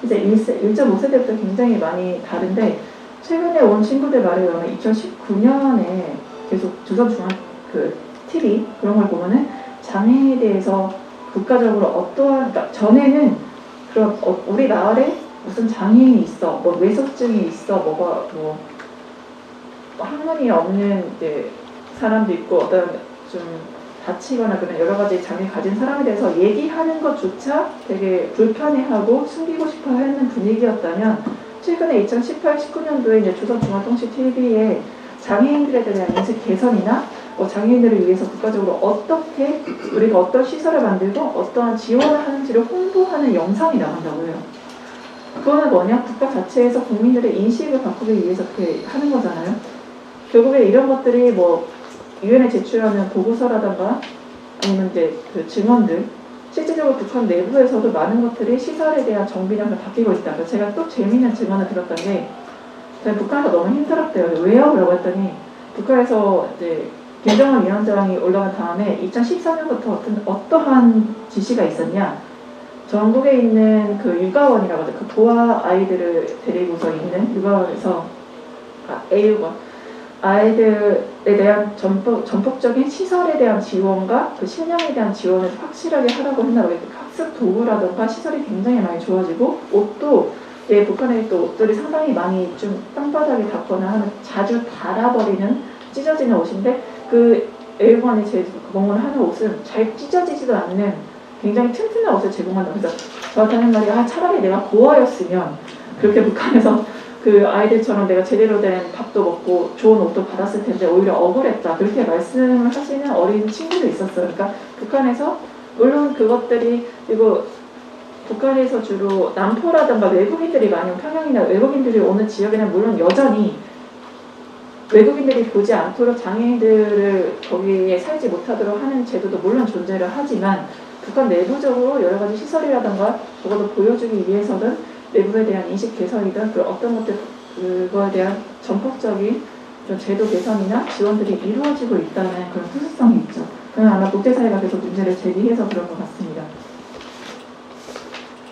이제 1.5세대부터 굉장히 많이 다른데, 최근에 온 친구들 말에 의하면 2019년에 계속 조선중앙 TV 그런 걸 보면은 장애에 대해서 국가적으로 어떠한, 그러니까 전에는 그런 우리 마을에 무슨 장애인이 있어, 뭐 외소증이 있어, 뭐 학문이 없는 이제 사람도 있고 어떤 좀 다치거나 그런 여러 가지 장애 가진 사람에 대해서 얘기하는 것조차 되게 불편해하고 숨기고 싶어 하는 분위기였다면, 최근에 2018, 19년도에 이제 조선중앙통신 TV에 장애인들에 대한 인식 개선이나 장애인들을 위해서 국가적으로 어떻게 우리가 어떤 시설을 만들고 어떠한 지원을 하는지를 홍보하는 영상이 나간다고 해요. 그거는 뭐냐? 국가 자체에서 국민들의 인식을 바꾸기 위해서 그렇게 하는 거잖아요. 결국에 이런 것들이 유엔에 제출하는 보고서라든가 아니면 이제 증언들, 실질적으로 북한 내부에서도 많은 것들이 시설에 대한 정비량을 바뀌고 있다. 그래서 제가 또 재미있는 증언을 들었던 게, 북한에서 너무 힘들었대요. 왜요? 라고 했더니, 북한에서 이제 김정은 위원장이 올라간 다음에 2014년부터 어떠한 지시가 있었냐? 전국에 있는 육아원이라고 하죠. 부하 아이들을 데리고서 있는 육아원에서 A유원 아이들에 대한 전폭적인 시설에 대한 지원과 식량에 대한 지원을 확실하게 하라고 했나봐요. 학습 도구라든가 시설이 굉장히 많이 좋아지고, 옷도 북한의 또 옷들이 상당히 많이 좀 땅바닥에 닿거나 하면 자주 닳아버리는 찢어지는 옷인데, A유관이 제공을 하는 옷은 잘 찢어지지도 않는 굉장히 튼튼한 옷을 제공한다. 그래서 저한테 하는 말이, 차라리 내가 고아였으면 그렇게 북한에서 아이들처럼 내가 제대로 된 밥도 먹고 좋은 옷도 받았을 텐데 오히려 억울했다. 그렇게 말씀을 하시는 어린 친구도 있었어요. 그러니까 북한에서 물론 그것들이, 그리고 북한에서 주로 남포라든가 외국인들이 많이, 평양이나 외국인들이 오는 지역에는 물론 여전히 외국인들이 보지 않도록 장애인들을 거기에 살지 못하도록 하는 제도도 물론 존재를 하지만, 북한 내부적으로 여러 가지 시설이라든가 적어도 보여주기 위해서는 내부에 대한 인식 개선이든 어떤 것들, 그거에 대한 전폭적인 좀 제도 개선이나 지원들이 이루어지고 있다는 그런 특수성이 있죠. 그건 아마 국제사회가 계속 문제를 제기해서 그런 것 같습니다.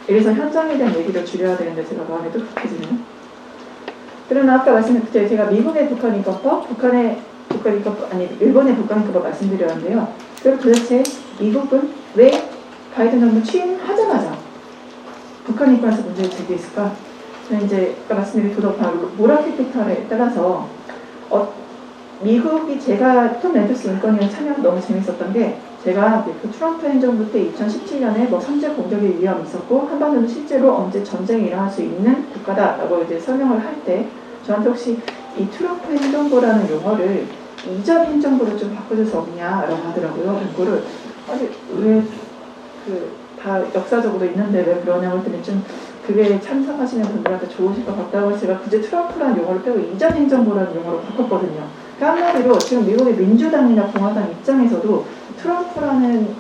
그래서 현장에 대한 얘기를 줄여야 되는데 제가 마음에 뚝뚝해지네요. 그러나 아까 말씀드린 제가 미국의 북한인권법, 일본의 북한인권법 말씀드렸는데요. 그럼 도대체 미국은 왜 바이든 정부 취임하자마자 북한 인권에서 문제를 제기했을까? 저는 이제 아까 말씀드린 모라캐피탈에 따라서 미국이, 제가 톰 렌터스 인권위원 참여가 너무 재밌었던 게, 제가 트럼프 행정부 때 2017년에 선제 공격의 위험이 있었고 한반도는 실제로 언제 전쟁이 일어날 수 있는 국가다라고 이제 설명을 할 때, 저한테 혹시 이 트럼프 행정부라는 용어를 이전 행정부로 좀 바꿔줄 수 없냐라고 하더라고요. 그거를 왜 다 역사적으로 있는데 왜 그러냐고 했더니, 좀 그게 참석하시는 분들한테 좋으실 것 같다고 해서 제가 굳이 트럼프라는 용어를 빼고 이전 행정부라는 용어로 바꿨거든요. 그러니까 한마디로 지금 미국의 민주당이나 공화당 입장에서도 트럼프라는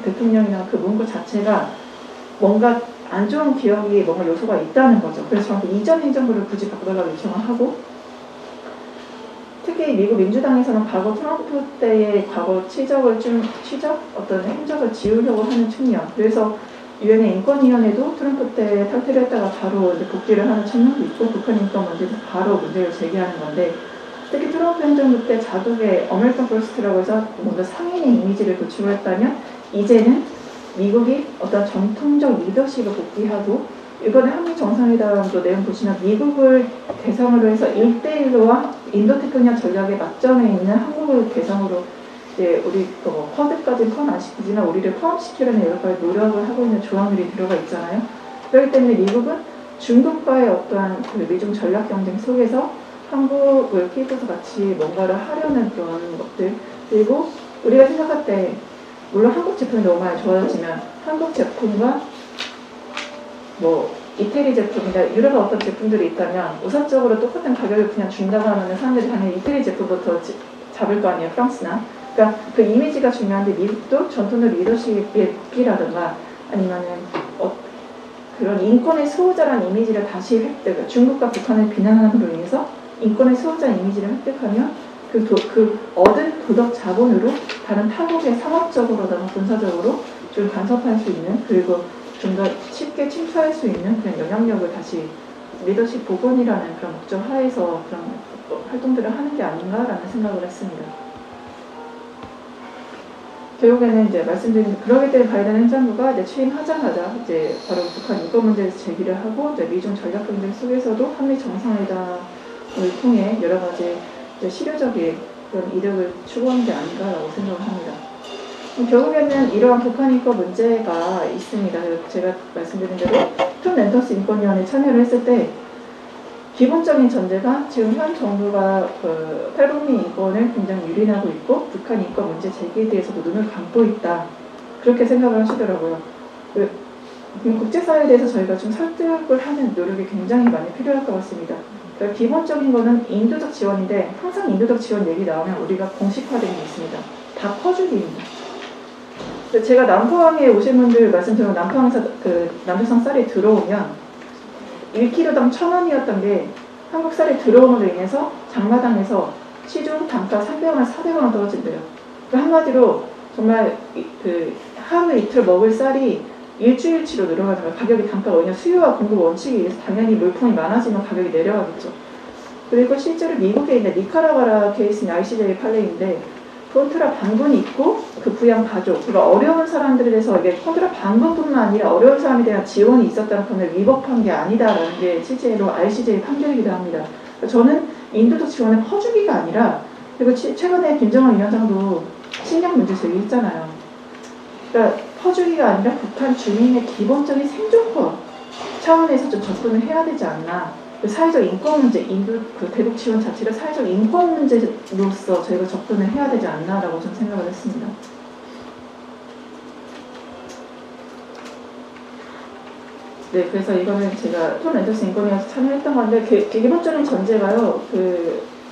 대통령이나 문구 자체가 뭔가 안 좋은 기억이 뭔가 요소가 있다는 거죠. 그래서 저한테 이전 행정부를 굳이 바꿔달라고 요청을 하고, 특히 미국 민주당에서는 과거 트럼프 때의 과거 어떤 행적을 지우려고 하는 측면. 그래서 유엔의 인권위원회도 트럼프 때 탈퇴를 했다가 바로 이제 복귀를 하는 측면도 있고, 북한 인권 문제에서 바로 문제를 제기하는 건데, 특히 트럼프 행정부 때 자국의 어메리칸 퍼스트라고 해서 뭔가 상인의 이미지를 구축을 했다면, 이제는 미국이 어떤 전통적 리더십을 복귀하고, 이번에 한미 정상회담도 내용 보시면 미국을 대상으로 해서 1대1로와 인도태평양 전략의 막점에 있는 한국을 대상으로 이제 우리 쿼드까지는 포함 안 시키지만 우리를 포함시키려는 여러 가지 노력을 하고 있는 조항들이 들어가 있잖아요. 그렇기 때문에 미국은 중국과의 어떠한 그 미중 전략 경쟁 속에서 한국을 끼고서 같이 뭔가를 하려는 그런 것들, 그리고 우리가 생각할 때 물론 한국 제품이 너무 많이 좋아졌지만 한국 제품과 뭐 이태리 제품이나 유럽의 어떤 제품들이 있다면 우선적으로 똑같은 가격을 그냥 준다고 하면 사람들이 당연히 이태리 제품부터 잡을 거 아니에요, 프랑스나. 그러니까 그 이미지가 중요한데 미국도 전통적 리더십의 복귀라든가 아니면은 그런 인권의 수호자라는 이미지를 다시 획득, 중국과 북한을 비난하는 인해서 인권의 수호자 이미지를 획득하면 그 얻은 도덕 자본으로 다른 타국의 상업적으로나 군사적으로 좀 간섭할 수 있는, 그리고 좀 더 쉽게 침투할 수 있는 그런 영향력을 다시 리더십 복원이라는 그런 목적 하에서 그런 활동들을 하는 게 아닌가라는 생각을 했습니다. 결국에는 이제 말씀드린 그러기 때문에 바이든 행정부가 이제 취임하자마자 이제 바로 북한 인권 문제에서 제기를 하고 이제 미중 전략 경쟁 속에서도 한미 정상회담을 통해 여러 가지 이제 실효적인 그런 이득을 추구하는 게 아닌가라고 생각을 합니다. 결국에는 이러한 북한 인권 문제가 있습니다. 제가 말씀드린 대로 톰 렌터스 인권위원회 참여를 했을 때 기본적인 전제가 지금 현 정부가 탈북민 인권을 굉장히 유린하고 있고 북한 인권 문제 제기에 대해서도 눈을 감고 있다. 그렇게 생각을 하시더라고요. 국제사회에 대해서 저희가 좀 설득을 하는 노력이 굉장히 많이 필요할 것 같습니다. 그러니까 기본적인 거는 인도적 지원인데 항상 인도적 지원 얘기 나오면 우리가 공식화되는 게 있습니다. 다 퍼주기입니다. 제가 남포항에 오신 분들 말씀드리면 남포항에서 남조선 쌀이 들어오면 1kg당 1,000원이었던 게 한국 쌀이 들어옴으로 인해서 장마당에서 시중 단가 300원, 400원 떨어진대요. 한마디로 정말 하루 이틀 먹을 쌀이 일주일치로 늘어가는 거예요. 가격이 단가가 왜냐 수요와 공급 원칙에 의해서 당연히 물품이 많아지면 가격이 내려가겠죠. 그리고 실제로 미국에 있는 니카라과라 케이스인 ICJ 판례인데 콘트라 반군이 있고 그 부양 가족, 그러니까 어려운 사람들에 대해서 이게 콘트라 반군뿐만 아니라 어려운 사람에 대한 지원이 있었다는 것을 위법한 게 아니다라는 게 실제로 ICJ 판결이기도 합니다. 그러니까 저는 인도적 지원의 퍼주기가 아니라, 그리고 최근에 김정은 위원장도 식량 문제 제기했잖아요. 그러니까 퍼주기가 아니라 북한 주민의 기본적인 생존권 차원에서 좀 접근을 해야 되지 않나. 사회적 인권 문제, 대북 지원 자체를 사회적 인권 문제로서 저희가 접근을 해야 되지 않나라고 좀 생각을 했습니다. 네, 그래서 이거는 제가 톰 렌터스 인권위에서 참여했던 건데 기본적인 전제가요.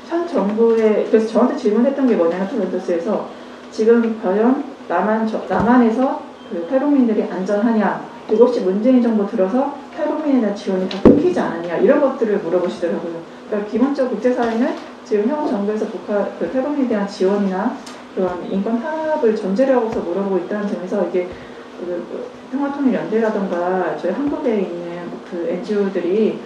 현 정부의 그래서 저한테 질문했던 게 뭐냐면 톰 렌터스에서 지금 과연 남한에서 탈북민들이 안전하냐, 그리고 혹시 문재인 정부 들어서 탈북민에 대한 지원이 다 끊기지 않았냐, 이런 것들을 물어보시더라고요. 그러니까 기본적으로 국제사회는 지금 현 정부에서 북한 탈북민에 대한 지원이나 그런 인권 탄압을 전제로 하고서 물어보고 있다는 점에서 이게 평화통일연대라던가 저희 한국에 있는 NGO들이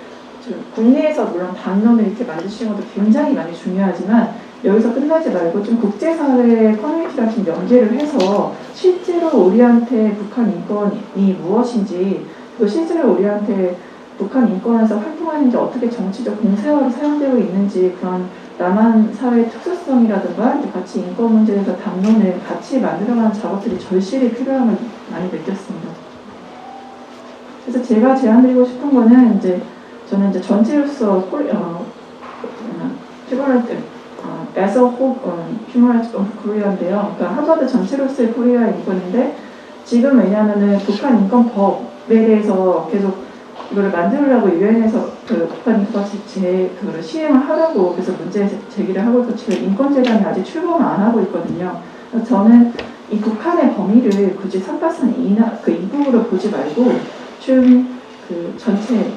국내에서 물론 담론을 이렇게 만드시는 것도 굉장히 많이 중요하지만 여기서 끝나지 말고 좀 국제사회 커뮤니티랑 좀 연계를 해서 실제로 우리한테 북한 인권이 무엇인지, 그리고 실제로 우리한테 북한 인권에서 활동하는지 어떻게 정치적 공세화로 사용되고 있는지, 그런 남한 사회의 특수성이라든가 같이 인권 문제에서 담론을 같이 만들어가는 작업들이 절실히 필요함을 많이 느꼈습니다. 그래서 제가 제안드리고 싶은 거는 저는 전체로서 as a whole human rights of Korea인데요. 그러니까 하버드 전체로서의 코리아 인권인데 지금 왜냐하면은 북한 인권법에 대해서 계속 이거를 만들려고 유엔에서 북한 인권 그거를 시행을 하라고 그래서 문제 제기를 하고 있고 지금 인권재단이 아직 출범을 안 하고 있거든요. 그래서 저는 이 북한의 범위를 굳이 383 이북으로 보지 말고 좀 그 전체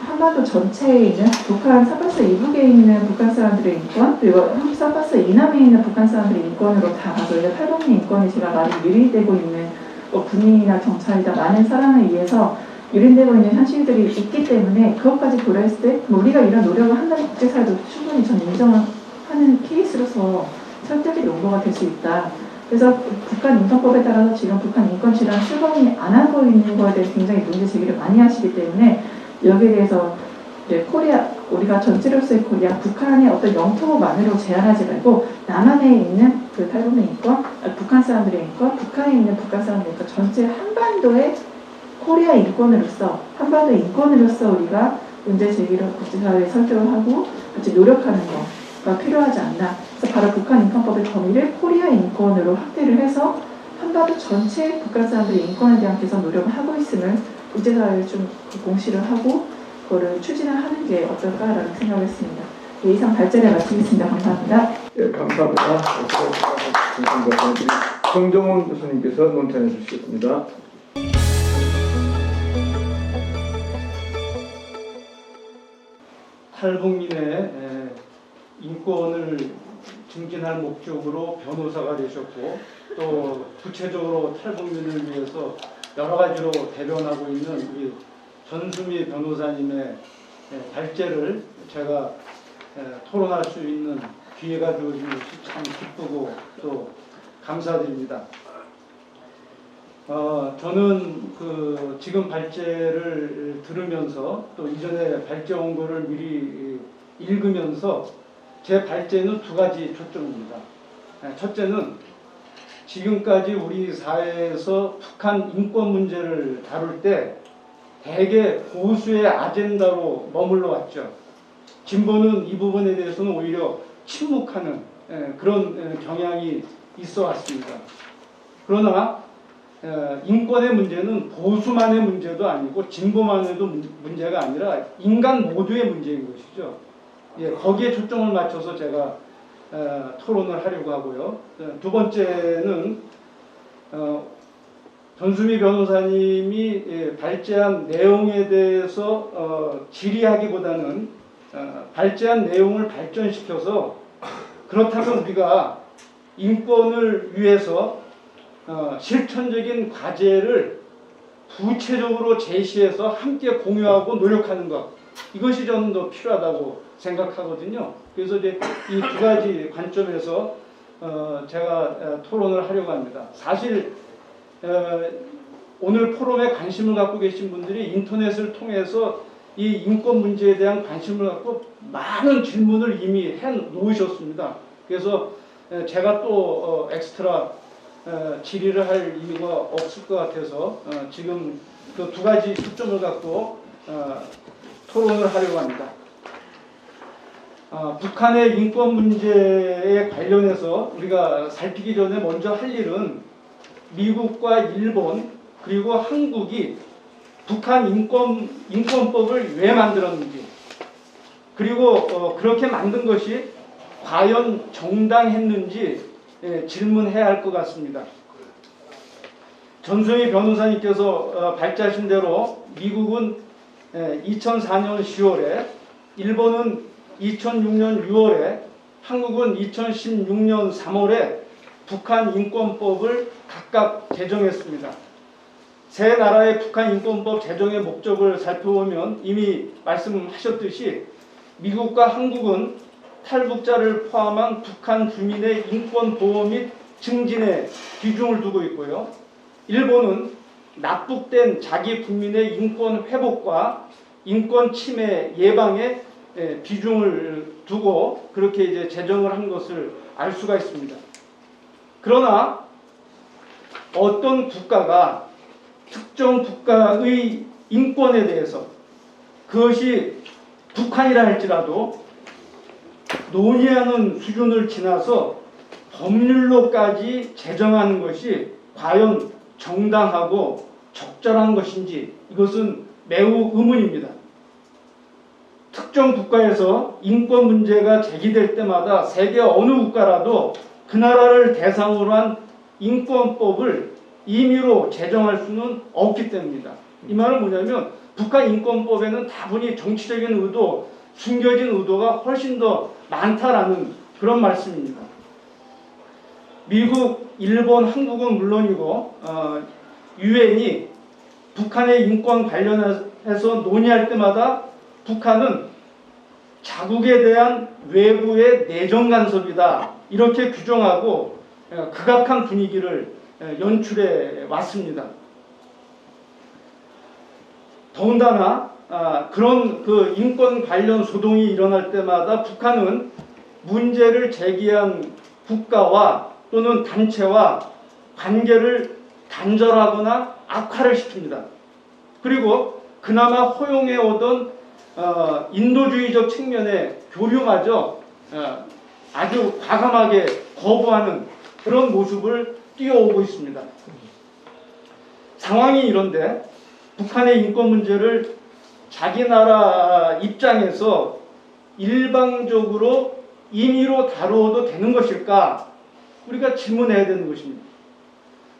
한반도 전체에 있는 북한 사파스 이북에 있는 북한 사람들의 인권, 그리고 한국 사파스 이남에 있는 북한 사람들의 인권으로 다 저희가 탈북민 인권이 제가 많이 유린되고 있는 군인이나 경찰이다 많은 사람에 의해서 유린되고 있는 현실들이 있기 때문에 그것까지 고려했을 때 우리가 이런 노력을 한다는 국제사회도 충분히 전 인정하는 케이스로서 설득의 용도가 될 수 있다. 그래서 북한 인권법에 따라서 지금 북한 인권실현 출범이 안 하고 있는 거에 대해서 굉장히 문제 제기를 많이 하시기 때문에 여기에 대해서 코리아, 우리가 전체로서의 코리아, 북한의 어떤 영토만으로 제한하지 말고 남한에 있는 그 탈북민 인권, 북한 사람들의 인권, 북한에 있는 북한 사람들의 인권, 전체 한반도의 코리아 인권으로서, 한반도 인권으로서 우리가 문제 제기를 국제사회에 설득을 하고 같이 노력하는 거가 필요하지 않나. 그래서 바로 북한 인권법의 범위를 코리아 인권으로 확대를 해서 한반도 전체 북한 사람들의 인권에 대한 개선 노력을 하고 있음을 국제사회에 좀 공시를 하고 그거를 추진을 하는 게 어떨까라는 생각을 했습니다. 네, 이상 발제를 마치겠습니다. 감사합니다. 예, 감사합니다. 정정훈 교수님께서 논탄해 주시겠습니다. 탈북민의 인권을 증진할 목적으로 변호사가 되셨고 또 구체적으로 탈북민을 위해서 여러 가지로 대변하고 있는 우리 전수미 변호사님의 발제를 제가 토론할 수 있는 기회가 주어진 것이 참 기쁘고 또 감사드립니다. 저는 그 지금 발제를 들으면서 또 이전에 발제 원고를 미리 읽으면서 제 발제는 두 가지 초점입니다. 첫째는 지금까지 우리 사회에서 북한 인권 문제를 다룰 때 대개 보수의 아젠다로 머물러 왔죠. 진보는 이 부분에 대해서는 오히려 침묵하는 그런 경향이 있어 왔습니다. 그러나 인권의 문제는 보수만의 문제도 아니고 진보만의도 문제가 아니라 인간 모두의 문제인 것이죠. 거기에 초점을 맞춰서 제가 토론을 하려고 하고요. 두 번째는 전수미 변호사님이 발제한 내용에 대해서 질의하기보다는 발제한 내용을 발전시켜서 그렇다면 우리가 인권을 위해서 실천적인 과제를 구체적으로 제시해서 함께 공유하고 노력하는 것, 이것이 저는 더 필요하다고 생각하거든요. 그래서 이제 이 두 가지 관점에서 제가 토론을 하려고 합니다. 사실 오늘 포럼에 관심을 갖고 계신 분들이 인터넷을 통해서 이 인권 문제에 대한 관심을 갖고 많은 질문을 이미 해 놓으셨습니다. 그래서 제가 또 엑스트라 질의를 할 이유가 없을 것 같아서 지금 그 두 가지 초점을 갖고 토론을 하려고 합니다. 북한의 인권 문제에 관련해서 우리가 살피기 전에 먼저 할 일은 미국과 일본 그리고 한국이 북한 인권법을 왜 만들었는지, 그리고 그렇게 만든 것이 과연 정당했는지 질문해야 할 것 같습니다. 전수미 변호사님께서 발제하신 대로 미국은 2004년 10월에, 일본은 2006년 6월에, 한국은 2016년 3월에 북한 인권법을 각각 제정했습니다. 세 나라의 북한 인권법 제정의 목적을 살펴보면 이미 말씀하셨듯이 미국과 한국은 탈북자를 포함한 북한 주민의 인권 보호 및 증진에 비중을 두고 있고요. 일본은 납북된 자기 국민의 인권 회복과 인권 침해 예방에 비중을 두고 그렇게 이제 제정을 한 것을 알 수가 있습니다. 그러나 어떤 국가가 특정 국가의 인권에 대해서, 그것이 북한이라 할지라도 논의하는 수준을 지나서 법률로까지 제정하는 것이 과연 정당하고 적절한 것인지, 이것은 매우 의문입니다. 특정 국가에서 인권 문제가 제기될 때마다 세계 어느 국가라도 그 나라를 대상으로 한 인권법을 임의로 제정할 수는 없기 때문입니다. 이 말은 뭐냐면 북한 인권법에는 다분히 정치적인 의도, 숨겨진 의도가 훨씬 더 많다라는 그런 말씀입니다. 미국, 일본, 한국은 물론이고 유엔이 북한의 인권 관련해서 논의할 때마다 북한은 자국에 대한 외부의 내정 간섭이다 이렇게 규정하고 극악한 분위기를 연출해 왔습니다. 더군다나 그런 그 인권 관련 소동이 일어날 때마다 북한은 문제를 제기한 국가와 또는 단체와 관계를 단절하거나 악화를 시킵니다. 그리고 그나마 허용해 오던 인도주의적 측면의 교류마저 아주 과감하게 거부하는 그런 모습을 띄워오고 있습니다. 상황이 이런데 북한의 인권 문제를 자기 나라 입장에서 일방적으로 임의로 다루어도 되는 것일까? 우리가 질문해야 되는 것입니다.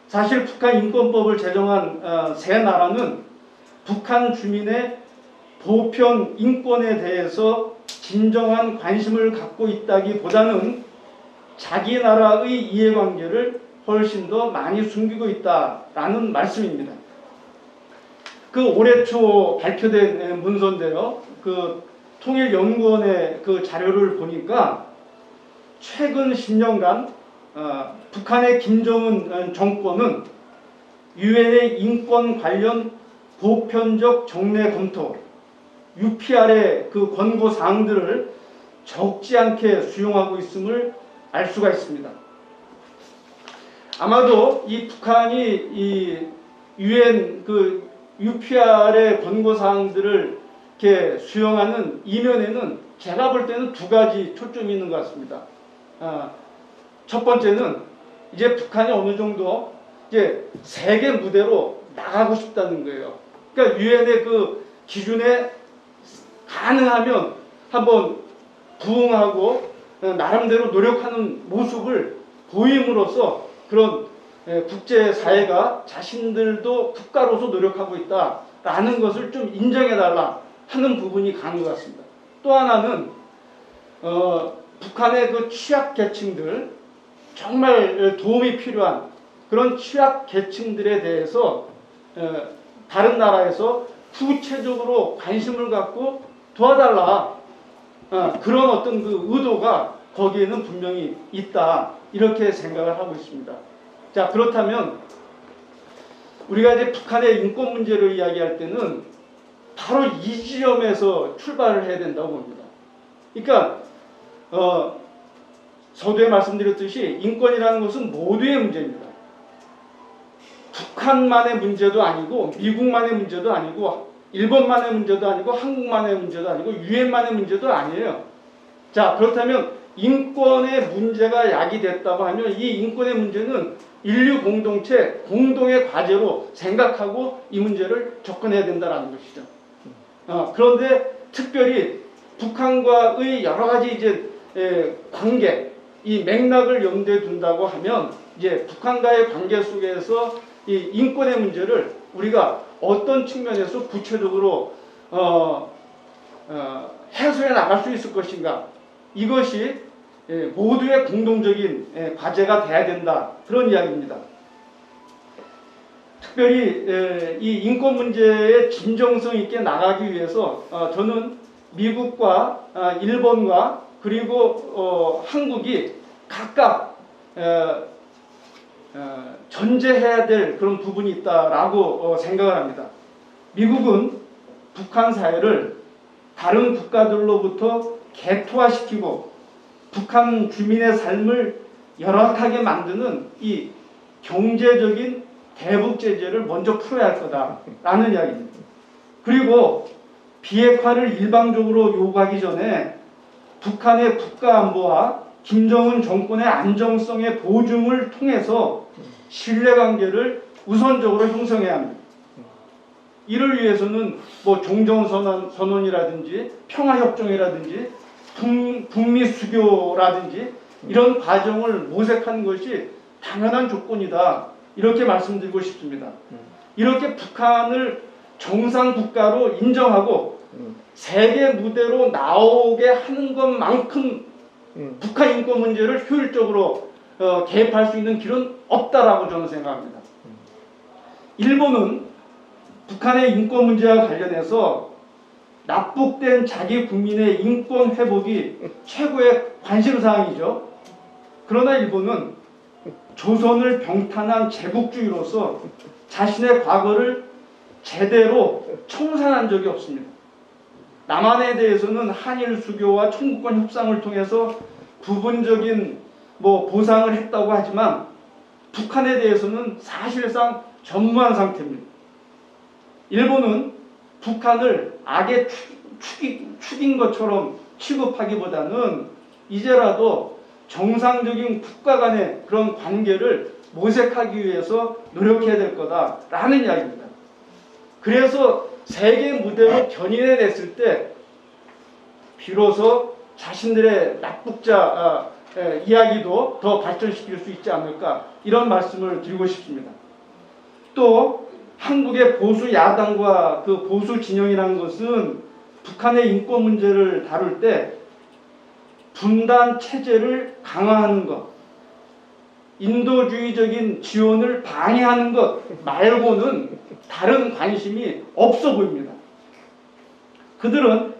사실 북한 인권법을 제정한 세 나라는 북한 주민의 보편 인권에 대해서 진정한 관심을 갖고 있다기보다는 자기 나라의 이해관계를 훨씬 더 많이 숨기고 있다라는 말씀입니다. 그 올해 초 발표된 문서인데요. 그 통일연구원의 그 자료를 보니까 최근 10년간 북한의 김정은 정권은 유엔의 인권 관련 보편적 정례 검토 UPR의 그 권고 사항들을 적지 않게 수용하고 있음을 알 수가 있습니다. 아마도 이 북한이 이 유엔 그 UPR의 권고 사항들을 이렇게 수용하는 이면에는 제가 볼 때는 두 가지 초점이 있는 것 같습니다. 첫 번째는 이제 북한이 어느 정도 이제 세계 무대로 나가고 싶다는 거예요. 그러니까 유엔의 그 기준에 가능하면 한번 부응하고 나름대로 노력하는 모습을 보임으로써 그런 국제사회가 자신들도 국가로서 노력하고 있다라는 것을 좀 인정해달라 하는 부분이 가는 것 같습니다. 또 하나는 북한의 그 취약계층들 정말 도움이 필요한 그런 취약계층들에 대해서 다른 나라에서 구체적으로 관심을 갖고 도와달라 그런 어떤 그 의도가 거기에는 분명히 있다 이렇게 생각을 하고 있습니다. 자, 그렇다면 우리가 이제 북한의 인권 문제를 이야기할 때는 바로 이 지점에서 출발을 해야 된다고 봅니다. 그러니까 서두에 말씀드렸듯이 인권이라는 것은 모두의 문제입니다. 북한만의 문제도 아니고 미국만의 문제도 아니고 일본만의 문제도 아니고 한국만의 문제도 아니고 유엔만의 문제도 아니에요. 자, 그렇다면 인권의 문제가 야기됐다고 하면 이 인권의 문제는 인류 공동체 공동의 과제로 생각하고 이 문제를 접근해야 된다는 것이죠. 그런데 특별히 북한과의 여러 가지 이제 관계, 이 맥락을 염두에 둔다고 하면 이제 북한과의 관계 속에서 이 인권의 문제를 우리가 어떤 측면에서 구체적으로 해소해 나갈 수 있을 것인가, 이것이 모두의 공동적인 과제가 돼야 된다, 그런 이야기입니다. 특별히 이 인권 문제의 진정성 있게 나가기 위해서 저는 미국과 일본과 그리고 한국이 각각 전제해야 될 그런 부분이 있다라고 생각을 합니다. 미국은 북한 사회를 다른 국가들로부터 개토화시키고 북한 주민의 삶을 열악하게 만드는 이 경제적인 대북 제재를 먼저 풀어야 할 거다라는 이야기입니다. 그리고 비핵화를 일방적으로 요구하기 전에 북한의 국가 안보와 김정은 정권의 안정성의 보증을 통해서 신뢰관계를 우선적으로 형성해야 합니다. 이를 위해서는 뭐 종전선언이라든지 평화협정이라든지 북미 수교라든지 이런 과정을 모색하는 것이 당연한 조건이다, 이렇게 말씀드리고 싶습니다. 이렇게 북한을 정상 국가로 인정하고 세계 무대로 나오게 하는 것만큼 북한 인권 문제를 효율적으로 개입할 수 있는 길은 없다라고 저는 생각합니다. 일본은 북한의 인권 문제와 관련해서 납북된 자기 국민의 인권 회복이 최고의 관심사항이죠. 그러나 일본은 조선을 병탄한 제국주의로서 자신의 과거를 제대로 청산한 적이 없습니다. 남한에 대해서는 한일 수교와 청구권 협상을 통해서 부분적인 보상을 했다고 하지만 북한에 대해서는 사실상 전무한 상태입니다. 일본은 북한을 악의 축인 것처럼 취급하기보다는 이제라도 정상적인 국가 간의 그런 관계를 모색하기 위해서 노력해야 될 거다라는 이야기입니다. 그래서 세계 무대로 견인해냈을 때 비로소 자신들의 납북자 이야기도 더 발전시킬 수 있지 않을까, 이런 말씀을 드리고 싶습니다. 또 한국의 보수 야당과 그 보수 진영이라는 것은 북한의 인권 문제를 다룰 때 분단 체제를 강화하는 것, 인도주의적인 지원을 방해하는 것 말고는 다른 관심이 없어 보입니다. 그들은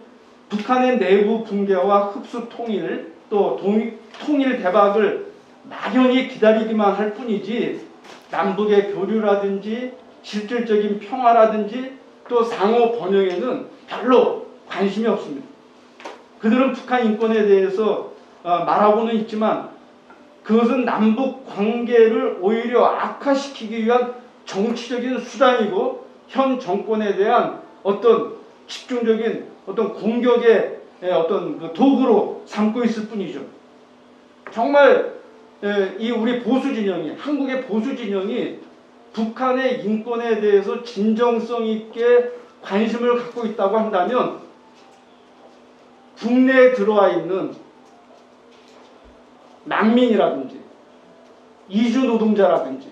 북한의 내부 붕괴와 흡수 통일, 또 통일 대박을 막연히 기다리기만 할 뿐이지 남북의 교류라든지 실질적인 평화라든지 또 상호 번영에는 별로 관심이 없습니다. 그들은 북한 인권에 대해서 말하고는 있지만 그것은 남북 관계를 오히려 악화시키기 위한 정치적인 수단이고 현 정권에 대한 어떤 집중적인 어떤 공격의 어떤 그 도구로 삼고 있을 뿐이죠. 정말 이 우리 보수 진영이, 한국의 보수 진영이 북한의 인권에 대해서 진정성 있게 관심을 갖고 있다고 한다면 국내에 들어와 있는 난민이라든지 이주 노동자라든지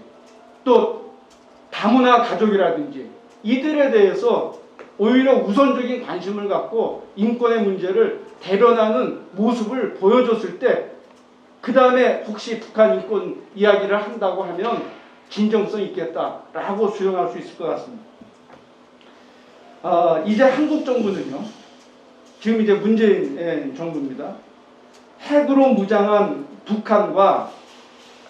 또 다문화 가족이라든지 이들에 대해서 오히려 우선적인 관심을 갖고 인권의 문제를 대변하는 모습을 보여줬을 때 그 다음에 혹시 북한 인권 이야기를 한다고 하면 진정성 있겠다라고 수용할 수 있을 것 같습니다. 이제 한국 정부는요, 지금 이제 문재인 정부입니다. 핵으로 무장한 북한과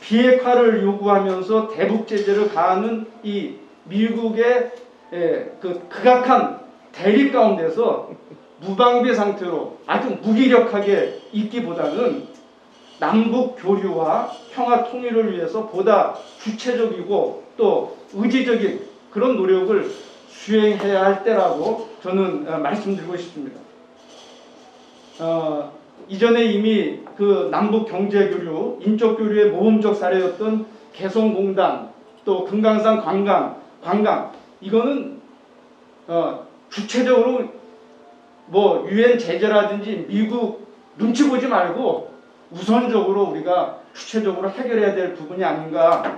비핵화를 요구하면서 대북 제재를 가하는 이 미국의 그 극악한 대립 가운데서 무방비 상태로 아주 무기력하게 있기보다는 남북 교류와 평화 통일을 위해서 보다 주체적이고 또 의지적인 그런 노력을 수행해야 할 때라고 저는 말씀드리고 싶습니다. 이전에 이미 그 남북 경제 교류, 인적 교류의 모범적 사례였던 개성공단, 또 금강산 관광 이거는 주체적으로 유엔 제재라든지 미국 눈치 보지 말고 우선적으로 우리가 주체적으로 해결해야 될 부분이 아닌가,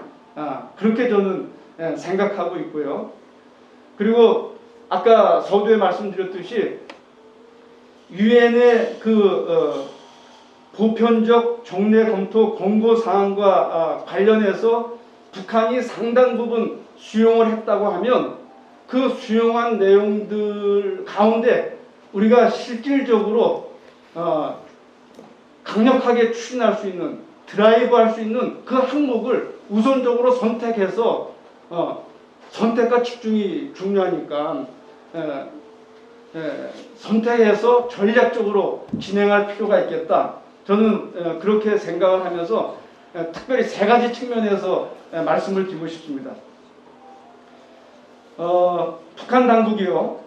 그렇게 저는 생각하고 있고요. 그리고 아까 서두에 말씀드렸듯이 유엔의 그 보편적 정례 검토 권고 사항과 관련해서 북한이 상당 부분 수용을 했다고 하면 그 수용한 내용들 가운데 우리가 실질적으로 강력하게 추진할 수 있는, 드라이브할 수 있는 그 항목을 우선적으로 선택해서 선택과 집중이 중요하니까 선택해서 전략적으로 진행할 필요가 있겠다. 저는 그렇게 생각을 하면서 특별히 세 가지 측면에서 말씀을 드리고 싶습니다. 북한 당국이요,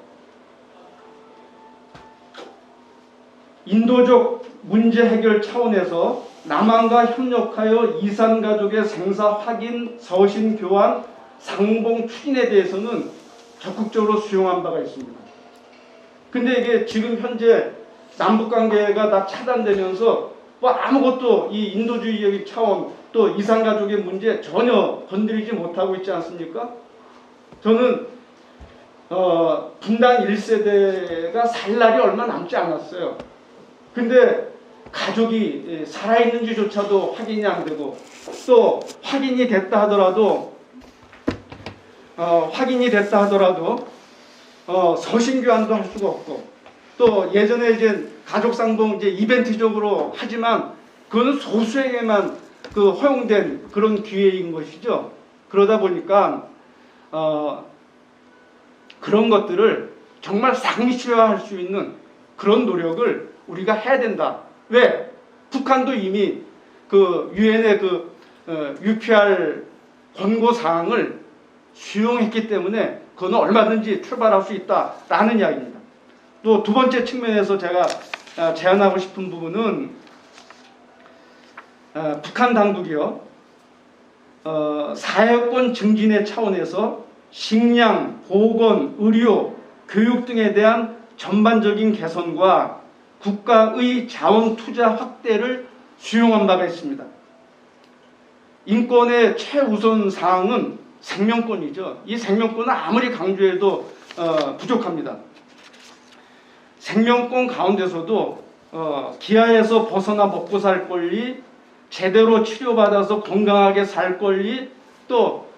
인도적 문제 해결 차원에서 남한과 협력하여 이산가족의 생사 확인, 서신 교환, 상봉 추진에 대해서는 적극적으로 수용한 바가 있습니다. 근데 이게 지금 현재 남북관계가 다 차단되면서 아무것도 이 인도주의적인 차원 또 이산가족의 문제 전혀 건드리지 못하고 있지 않습니까? 저는 분당 1세대가 살 날이 얼마 남지 않았어요. 근데 가족이 살아있는지조차도 확인이 안 되고, 또 확인이 됐다 하더라도 서신교환도 할 수가 없고, 또 예전에 이제 가족상봉 이제 이벤트적으로 하지만 그거는 소수에게만 그 허용된 그런 기회인 것이죠. 그러다 보니까 그런 것들을 정말 상시화할 수 있는 그런 노력을 우리가 해야 된다. 왜? 북한도 이미 그 유엔의 그 UPR 권고 사항을 수용했기 때문에 그거는 얼마든지 출발할 수 있다라는 이야기입니다. 또 두 번째 측면에서 제가 제안하고 싶은 부분은 북한 당국이요, 사회권 증진의 차원에서 식량, 보건, 의료, 교육 등에 대한 전반적인 개선과 국가의 자원 투자 확대를 수용한 바가 있습니다. 인권의 최우선 사항은 생명권이죠. 이 생명권은 아무리 강조해도 부족합니다. 생명권 가운데서도 기아에서 벗어나 먹고 살 권리, 제대로 치료받아서 건강하게 살 권리, 또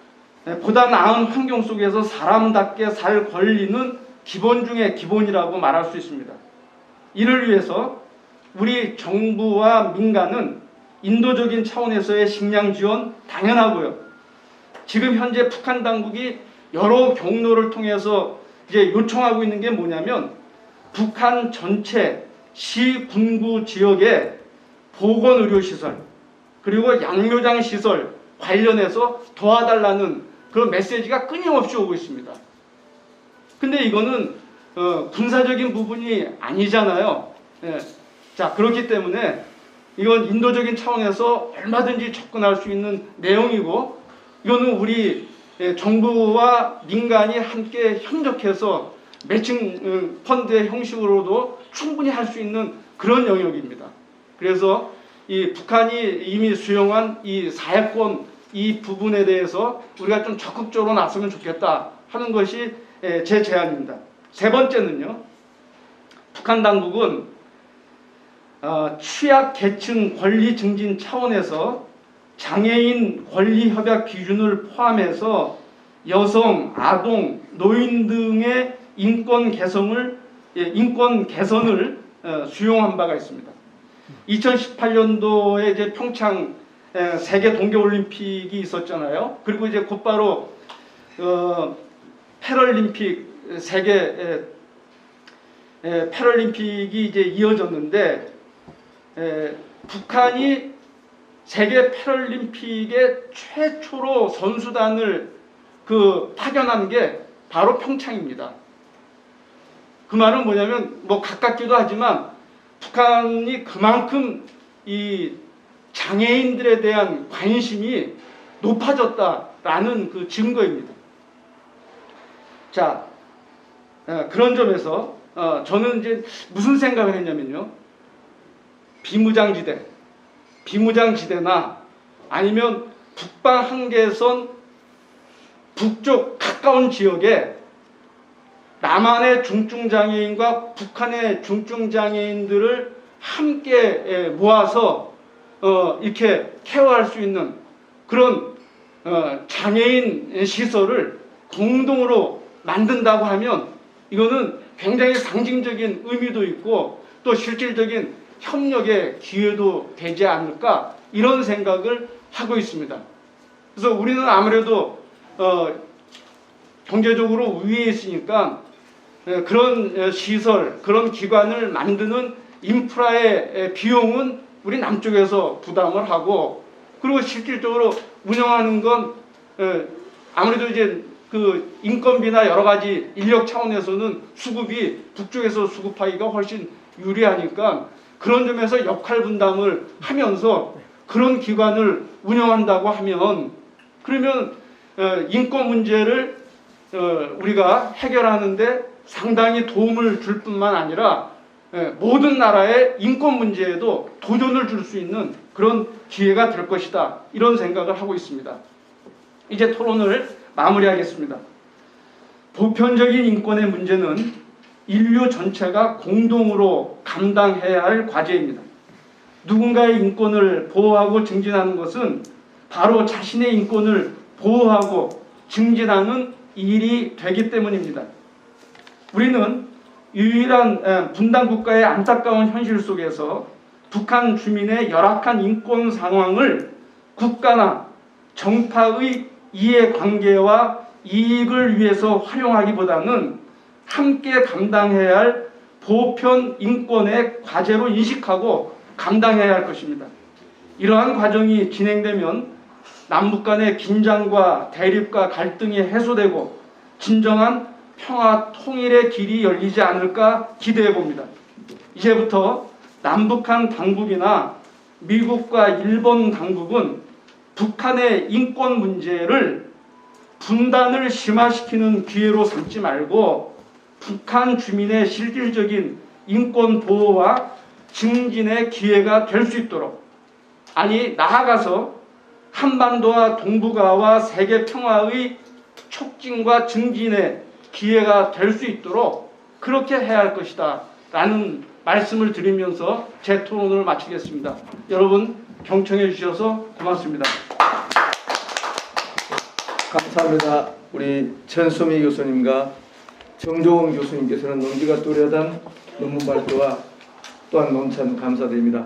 보다 나은 환경 속에서 사람답게 살 권리는 기본 중에 기본이라고 말할 수 있습니다. 이를 위해서 우리 정부와 민간은 인도적인 차원에서의 식량 지원 당연하고요. 지금 현재 북한 당국이 여러 경로를 통해서 이제 요청하고 있는 게 뭐냐면, 북한 전체 시, 군구 지역의 보건의료시설 그리고 양묘장 시설 관련해서 도와달라는 그런 메시지가 끊임없이 오고 있습니다. 근데 이거는 군사적인 부분이 아니잖아요. 예. 자, 그렇기 때문에 이건 인도적인 차원에서 얼마든지 접근할 수 있는 내용이고, 이거는 우리 정부와 민간이 함께 협력해서 매칭 펀드의 형식으로도 충분히 할 수 있는 그런 영역입니다. 그래서 이 북한이 이미 수용한 이 사회권 이 부분에 대해서 우리가 좀 적극적으로 나서면 좋겠다 하는 것이 제 제안입니다. 세 번째는요, 북한 당국은 취약 계층 권리 증진 차원에서 장애인 권리 협약 기준을 포함해서 여성, 아동, 노인 등의 인권 개선을 수용한 바가 있습니다. 2018년도에 이제 평창 세계 동계올림픽이 있었잖아요. 그리고 이제 곧바로 패럴림픽 세계 패럴림픽이 이제 이어졌는데, 북한이 세계 패럴림픽에 최초로 선수단을 파견한 게 바로 평창입니다. 그 말은 뭐냐면, 뭐 가깝기도 하지만 북한이 그만큼 이 장애인들에 대한 관심이 높아졌다라는 그 증거입니다. 자, 그런 점에서 저는 이제 무슨 생각을 했냐면요, 비무장지대나 아니면 북방 한계선 북쪽 가까운 지역에 남한의 중증장애인과 북한의 중증장애인들을 함께 모아서 이렇게 케어할 수 있는 그런 장애인 시설을 공동으로 만든다고 하면, 이거는 굉장히 상징적인 의미도 있고 또 실질적인 협력의 기회도 되지 않을까, 이런 생각을 하고 있습니다. 그래서 우리는 아무래도 경제적으로 위에 있으니까 그런 시설, 그런 기관을 만드는 인프라의 비용은 우리 남쪽에서 부담을 하고, 그리고 실질적으로 운영하는 건 아무래도 이제 그 인건비나 여러 가지 인력 차원에서는 수급이 북쪽에서 수급하기가 훨씬 유리하니까, 그런 점에서 역할 분담을 하면서 그런 기관을 운영한다고 하면, 그러면 인권 문제를 우리가 해결하는데 상당히 도움을 줄 뿐만 아니라 모든 나라의 인권 문제에도 도전을 줄 수 있는 그런 기회가 될 것이다, 이런 생각을 하고 있습니다. 이제 토론을 마무리하겠습니다. 보편적인 인권의 문제는 인류 전체가 공동으로 감당해야 할 과제입니다. 누군가의 인권을 보호하고 증진하는 것은 바로 자신의 인권을 보호하고 증진하는 일이 되기 때문입니다. 우리는 유일한 분단 국가의 안타까운 현실 속에서 북한 주민의 열악한 인권 상황을 국가나 정파의 이해관계와 이익을 위해서 활용하기보다는 함께 감당해야 할 보편 인권의 과제로 인식하고 감당해야 할 것입니다. 이러한 과정이 진행되면 남북 간의 긴장과 대립과 갈등이 해소되고 진정한 평화 통일의 길이 열리지 않을까 기대해 봅니다. 이제부터 남북한 당국이나 미국과 일본 당국은 북한의 인권 문제를 분단을 심화시키는 기회로 삼지 말고 북한 주민의 실질적인 인권 보호와 증진의 기회가 될 수 있도록, 아니 나아가서 한반도와 동북아와 세계 평화의 촉진과 증진의 기회가 될 수 있도록 그렇게 해야 할 것이다 라는 말씀을 드리면서 제 토론을 마치겠습니다. 여러분 경청해 주셔서 고맙습니다. 감사합니다. 우리 전소미 교수님과 정종원 교수님께서는 논지가 또렷한 논문 발표와 또한 논참 감사드립니다.